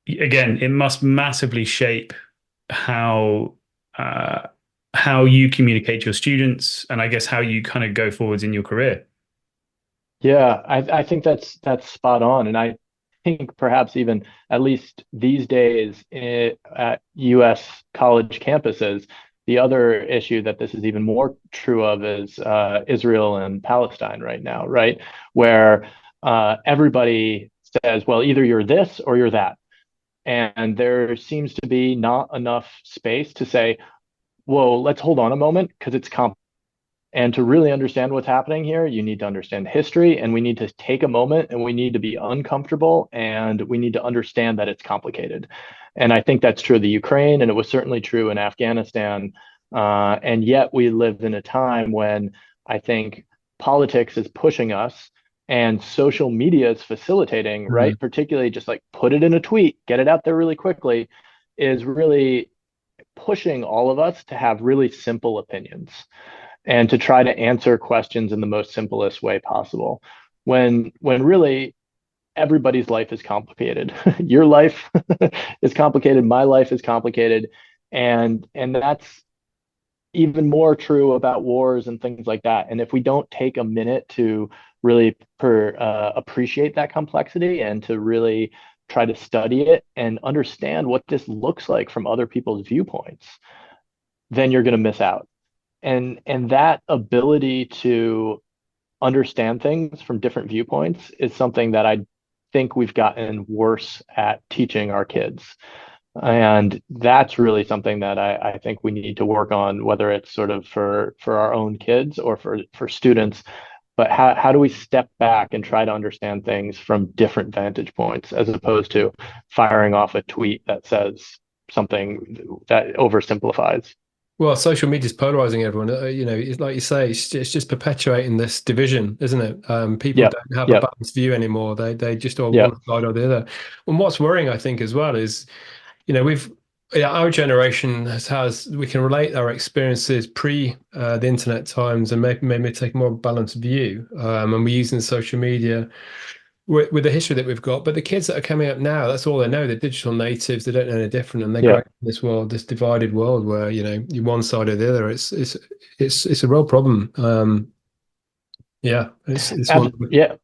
again, it must massively shape how you communicate to your students, and I guess how you kind of go forwards in your career. Yeah, I think that's spot on. And I think perhaps even, at least these days, at US college campuses, the other issue that this is even more true of is Israel and Palestine right now, right? Where everybody says, well, either you're this or you're that. And there seems to be not enough space to say, whoa, let's hold on a moment, because it's complicated. And to really understand what's happening here, you need to understand history, and we need to take a moment, and we need to be uncomfortable, and we need to understand that it's complicated. And I think that's true of the Ukraine, and it was certainly true in Afghanistan. And yet we live in a time when I think politics is pushing us, and social media is facilitating, right? Particularly just like put it in a tweet, get it out there really quickly, is really pushing all of us to have really simple opinions and to try to answer questions in the most simplest way possible, when really everybody's life is complicated. Your life is complicated, my life is complicated, and that's even more true about wars and things like that. And if we don't take a minute to really appreciate that complexity and to really try to study it and understand what this looks like from other people's viewpoints, then you're going to miss out. And that ability to understand things from different viewpoints is something that I think we've gotten worse at teaching our kids. And that's really something that I think we need to work on, whether it's sort of for our own kids or for students. But how do we step back and try to understand things from different vantage points as opposed to firing off a tweet that says something that oversimplifies? Well, social media is polarizing everyone. It's like you say, it's just perpetuating this division, isn't it? People Yep, don't have a yep, balanced view anymore. They just all yep, one side or the other. And what's worrying, I think, as well is, we've our generation has we can relate our experiences pre the internet times and maybe take a more balanced view. And we're using social media with the history that we've got. But the kids that are coming up now, that's all they know. They're digital natives. They don't know any different, and they're growing yep. in this world, this divided world where you're one side or the other. It's a real problem. Yeah, it's one. Yeah,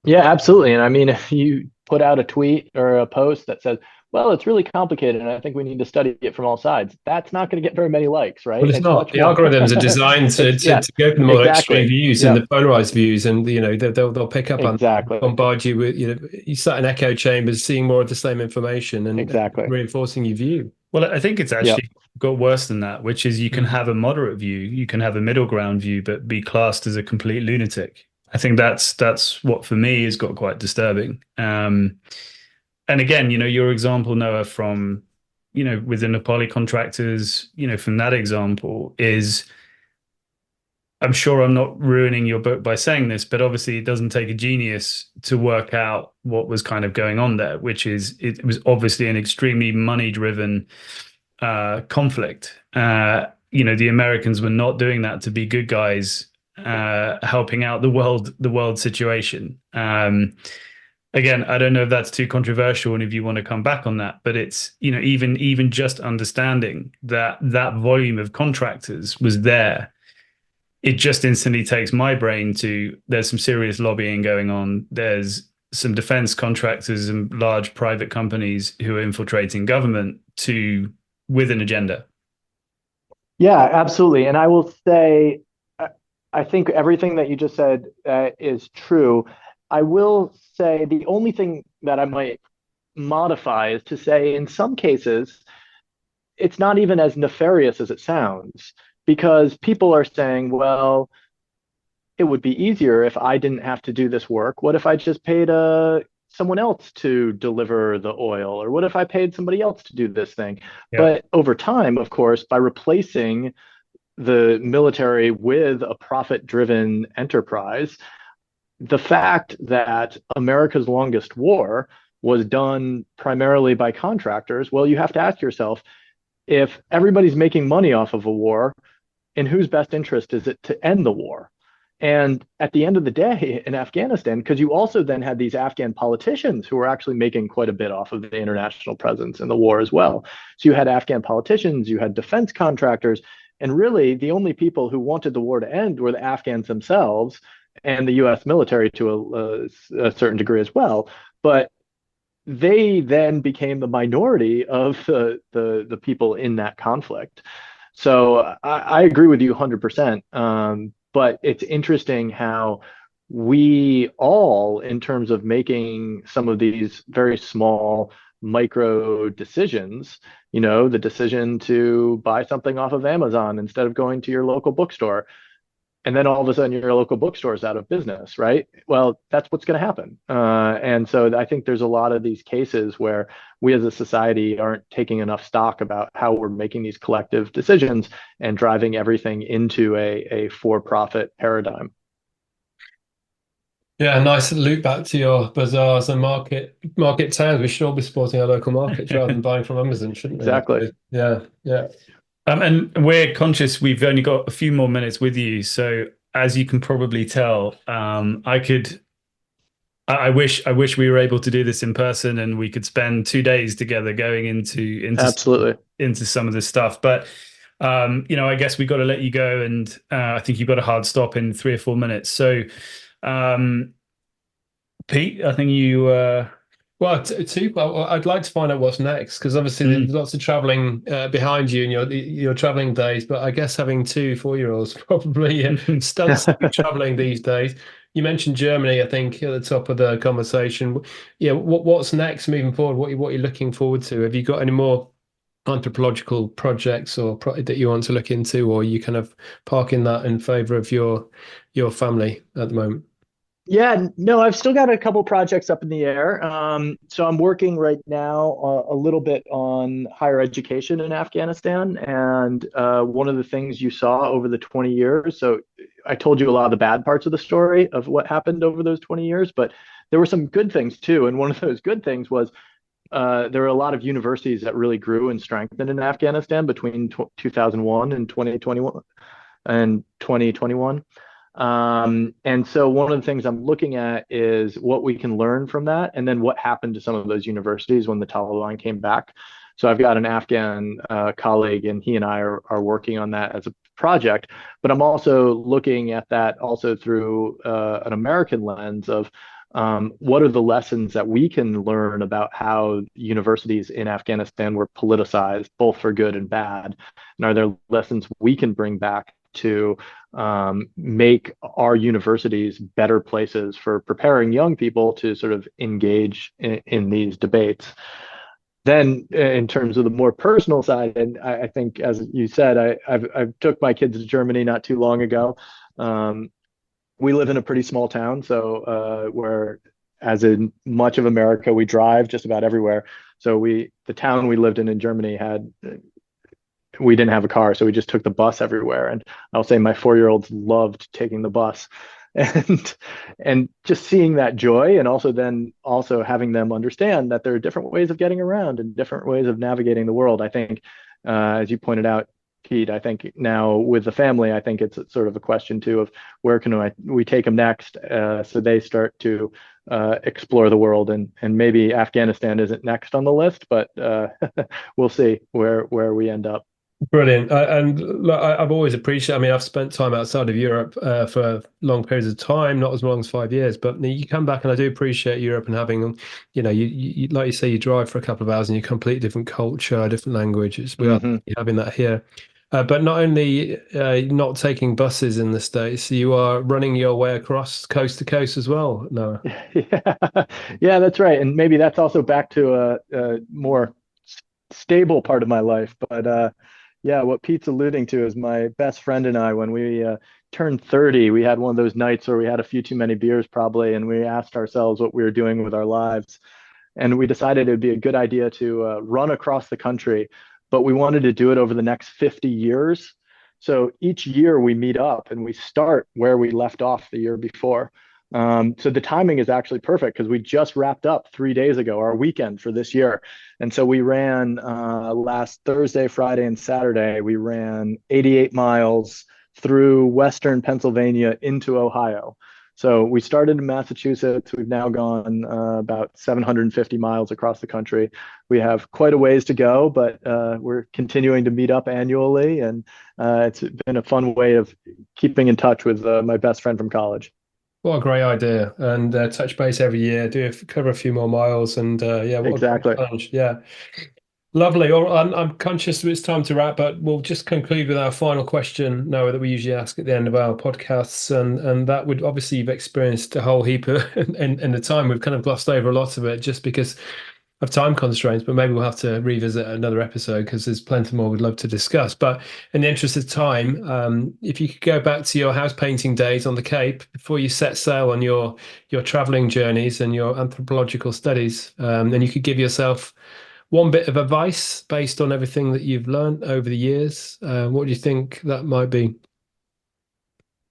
yeah, absolutely. And I mean, if you put out a tweet or a post that says, well, it's really complicated and I think we need to study it from all sides, that's not going to get very many likes, Well, right? it's It's not. much The more. algorithms are designed to It's, yeah, go for the more extreme exactly. views and Yeah, the polarized views, and they'll pick up on that, exactly. bombard you with you sat in echo chambers, seeing more of the same information and Exactly. reinforcing your view. Well, I think it's Yep. actually got worse than that, which is you can Mm. have a moderate view, you can have a middle ground view, but be classed as a complete lunatic. I think that's what for me has got quite disturbing. And again, your example, Noah, from with the Nepali contractors, from that example is, I'm sure I'm not ruining your book by saying this, but obviously it doesn't take a genius to work out what was kind of going on there, which is it was obviously an extremely money-driven conflict. The Americans were not doing that to be good guys, helping out the world situation. Again, I don't know if that's too controversial and if you want to come back on that, but it's, even just understanding that volume of contractors was there, it just instantly takes my brain to, there's some serious lobbying going on. There's some defense contractors and large private companies who are infiltrating government with an agenda. Yeah, absolutely. And I will say, I think everything that you just said is true. I will say the only thing that I might modify is to say, in some cases, it's not even as nefarious as it sounds, because people are saying, well, it would be easier if I didn't have to do this work. What if I just paid someone else to deliver the oil? Or what if I paid somebody else to do this thing? Yeah. But over time, of course, by replacing the military with a profit-driven enterprise, the fact that America's longest war was done primarily by contractors, well, you have to ask yourself, if everybody's making money off of a war, in whose best interest is it to end the war? And at the end of the day, in Afghanistan, because you also then had these Afghan politicians who were actually making quite a bit off of the international presence in the war as well. So you had Afghan politicians, you had defense contractors, and really the only people who wanted the war to end were the Afghans themselves and the US military to a certain degree as well. But they then became the minority of the people in that conflict. So I agree with you 100%. But it's interesting how we all, in terms of making some of these very small micro decisions, the decision to buy something off of Amazon instead of going to your local bookstore, and then all of a sudden your local bookstore is out of business, right? Well, that's what's going to happen. And so I think there's a lot of these cases where we as a society aren't taking enough stock about how we're making these collective decisions and driving everything into a for-profit paradigm. Yeah, nice loop back to your bazaars and market towns. We should all be supporting our local markets rather than buying from Amazon, shouldn't we? Exactly. Yeah, yeah. And we're conscious we've only got a few more minutes with you. So as you can probably tell, I wish we were able to do this in person and we could spend 2 days together going into Absolutely. into some of this stuff. But I guess we got to let you go, and I think you've got a hard stop in 3 or 4 minutes. So Pete, I think you. Well, I'd like to find out what's next, because obviously there's lots of traveling behind you in your traveling days. But I guess having two 4-year-olds probably stunts you traveling these days. You mentioned Germany, I think, at the top of the conversation. Yeah, what's next moving forward? What you're looking forward to? Have you got any more anthropological projects that you want to look into, or are you kind of parking that in favor of your family at the moment? Yeah, no, I've still got a couple projects up in the air. So I'm working right now a little bit on higher education in Afghanistan. And one of the things you saw over the 20 years, so I told you a lot of the bad parts of the story of what happened over those 20 years, but there were some good things too. And one of those good things was there were a lot of universities that really grew and strengthened in Afghanistan between 2001 and 2021. And so one of the things I'm looking at is what we can learn from that, and then what happened to some of those universities when the Taliban came back. So I've got an Afghan colleague, and he and I are working on that as a project. But I'm also looking at that also through an American lens of what are the lessons that we can learn about how universities in Afghanistan were politicized, both for good and bad, and are there lessons we can bring back to make our universities better places for preparing young people to sort of engage in these debates. Then, in terms of the more personal side, and I think, as you said, I've took my kids to Germany not too long ago. We live in a pretty small town, so where, as in much of America, we drive just about everywhere. So the town we lived in Germany we didn't have a car, so we just took the bus everywhere. And I'll say my 4-year-olds loved taking the bus, and just seeing that joy, and also having them understand that there are different ways of getting around and different ways of navigating the world. I think, as you pointed out, Pete, I think now with the family, I think it's sort of a question too of where can we take them next, so they start to explore the world, and maybe Afghanistan isn't next on the list, but we'll see where we end up. Brilliant. And look, I've always appreciated, I mean, I've spent time outside of Europe for long periods of time, not as long as 5 years, but you come back, and I do appreciate Europe, and having, you like you say, you drive for a couple of hours and you completely different culture, different languages. We are having that here. But not only not taking buses in the States, you are running your way across coast to coast as well, Noah. Yeah, that's right. And maybe that's also back to a more stable part of my life. But yeah, what Pete's alluding to is my best friend and I, when we turned 30, we had one of those nights where we had a few too many beers probably, and we asked ourselves what we were doing with our lives. And we decided it would be a good idea to run across the country, but we wanted to do it over the next 50 years. So each year we meet up and we start where we left off the year before. So the timing is actually perfect because we just wrapped up 3 days ago, our weekend for this year. And so we ran last Thursday, Friday, and Saturday, we ran 88 miles through Western Pennsylvania into Ohio. So we started in Massachusetts. We've now gone about 750 miles across the country. We have quite a ways to go, but we're continuing to meet up annually. And it's been a fun way of keeping in touch with my best friend from college. What a great idea. And touch base every year, cover a few more miles, and yeah, what Exactly. a great challenge. Yeah. Lovely. I'm conscious that it's time to wrap, but we'll just conclude with our final question, Noah, that we usually ask at the end of our podcasts. And that would, obviously, you've experienced a whole heap of, in the time, we've kind of glossed over a lot of it just because of time constraints, but maybe we'll have to revisit another episode because there's plenty more we'd love to discuss. But in the interest of time, if you could go back to your house painting days on the Cape before you set sail on your traveling journeys and your anthropological studies, and you could give yourself one bit of advice based on everything that you've learned over the years, what do you think that might be?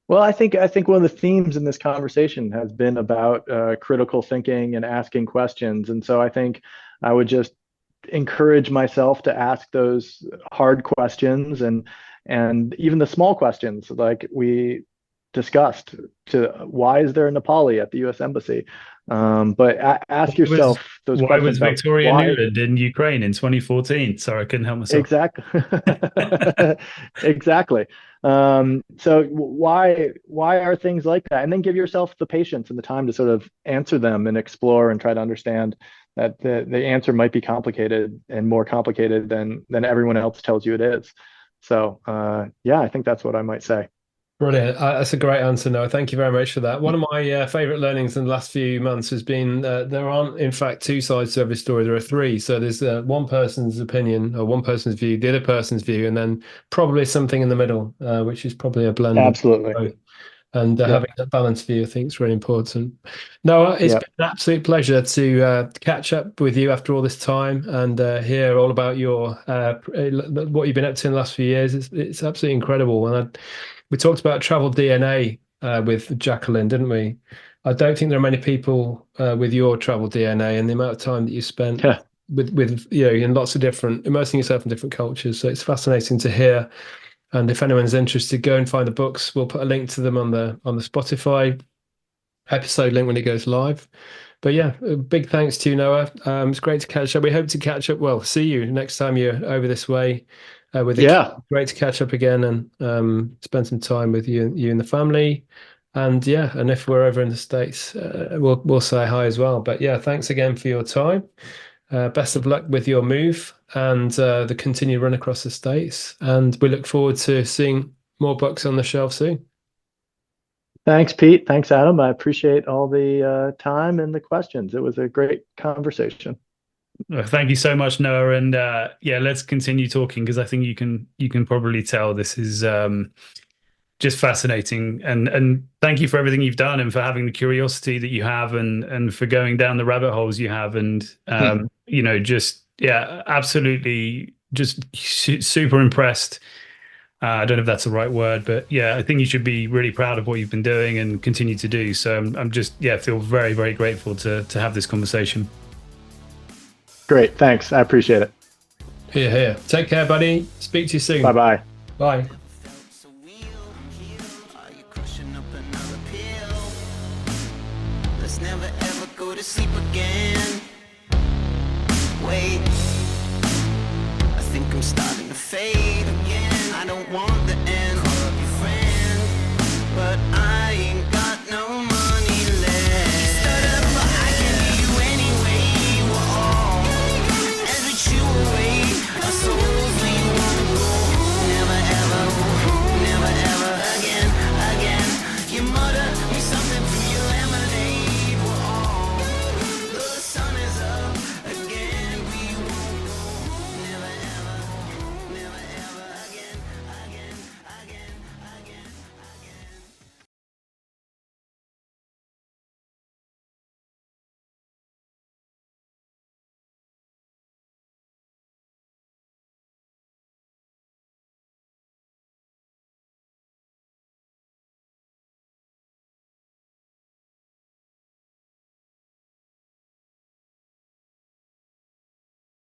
Well, I think one of the themes in this conversation has been about critical thinking and asking questions, and so I think I would just encourage myself to ask those hard questions, and even the small questions. Like discussed. To why is there a Nepali at the U.S. Embassy? But ask yourself those Why questions was about Victoria why. Nuland in Ukraine in 2014? Sorry, I couldn't help myself. Exactly. Exactly. So why are things like that? And then give yourself the patience and the time to sort of answer them and explore and try to understand that the answer might be complicated and more complicated than everyone else tells you it is. So yeah, I think that's what I might say. Brilliant. That's a great answer, Noah. Thank you very much for that. One of my favorite learnings in the last few months has been there aren't, in fact, two sides to every story. There are three. So there's one person's opinion or one person's view, the other person's view, and then probably something in the middle, which is probably a blend of Absolutely. both. And Yep. having that balanced view, I think, is really important. Noah, it's Yep. been an absolute pleasure to catch up with you after all this time and hear all about your what you've been up to in the last few years. It's absolutely incredible. And we talked about travel DNA with Jacqueline, didn't we? I don't think there are many people with your travel DNA and the amount of time that you spent Yeah. with in lots of different, immersing yourself in different cultures. So it's fascinating to hear. And if anyone's interested, go and find the books. We'll put a link to them on the Spotify episode link when it goes live. But yeah, a big thanks to you, Noah. It's great to catch up. We hope to catch up. Well, see you next time you're over this way with the Yeah. Great to catch up again and spend some time with you and the family. And yeah, and if we're over in the States, we'll say hi as well. But yeah, thanks again for your time. Best of luck with your move and the continued run across the States. And we look forward to seeing more books on the shelf soon. Thanks, Pete. Thanks, Adam. I appreciate all the time and the questions. It was a great conversation. Well, thank you so much, Noah. And yeah, let's continue talking because I think you can probably tell this is just fascinating. And thank you for everything you've done and for having the curiosity that you have and for going down the rabbit holes you have. And just yeah, absolutely, just super impressed. I don't know if that's the right word, but yeah, I think you should be really proud of what you've been doing and continue to do. So I'm just, yeah, feel very, very grateful to have this conversation. Great. Thanks. I appreciate it. Here. Take care, buddy. Speak to you soon. Bye-bye. Bye. Let's never ever go to sleep again. Wait, I think I'm starting to fade again. I don't want the end.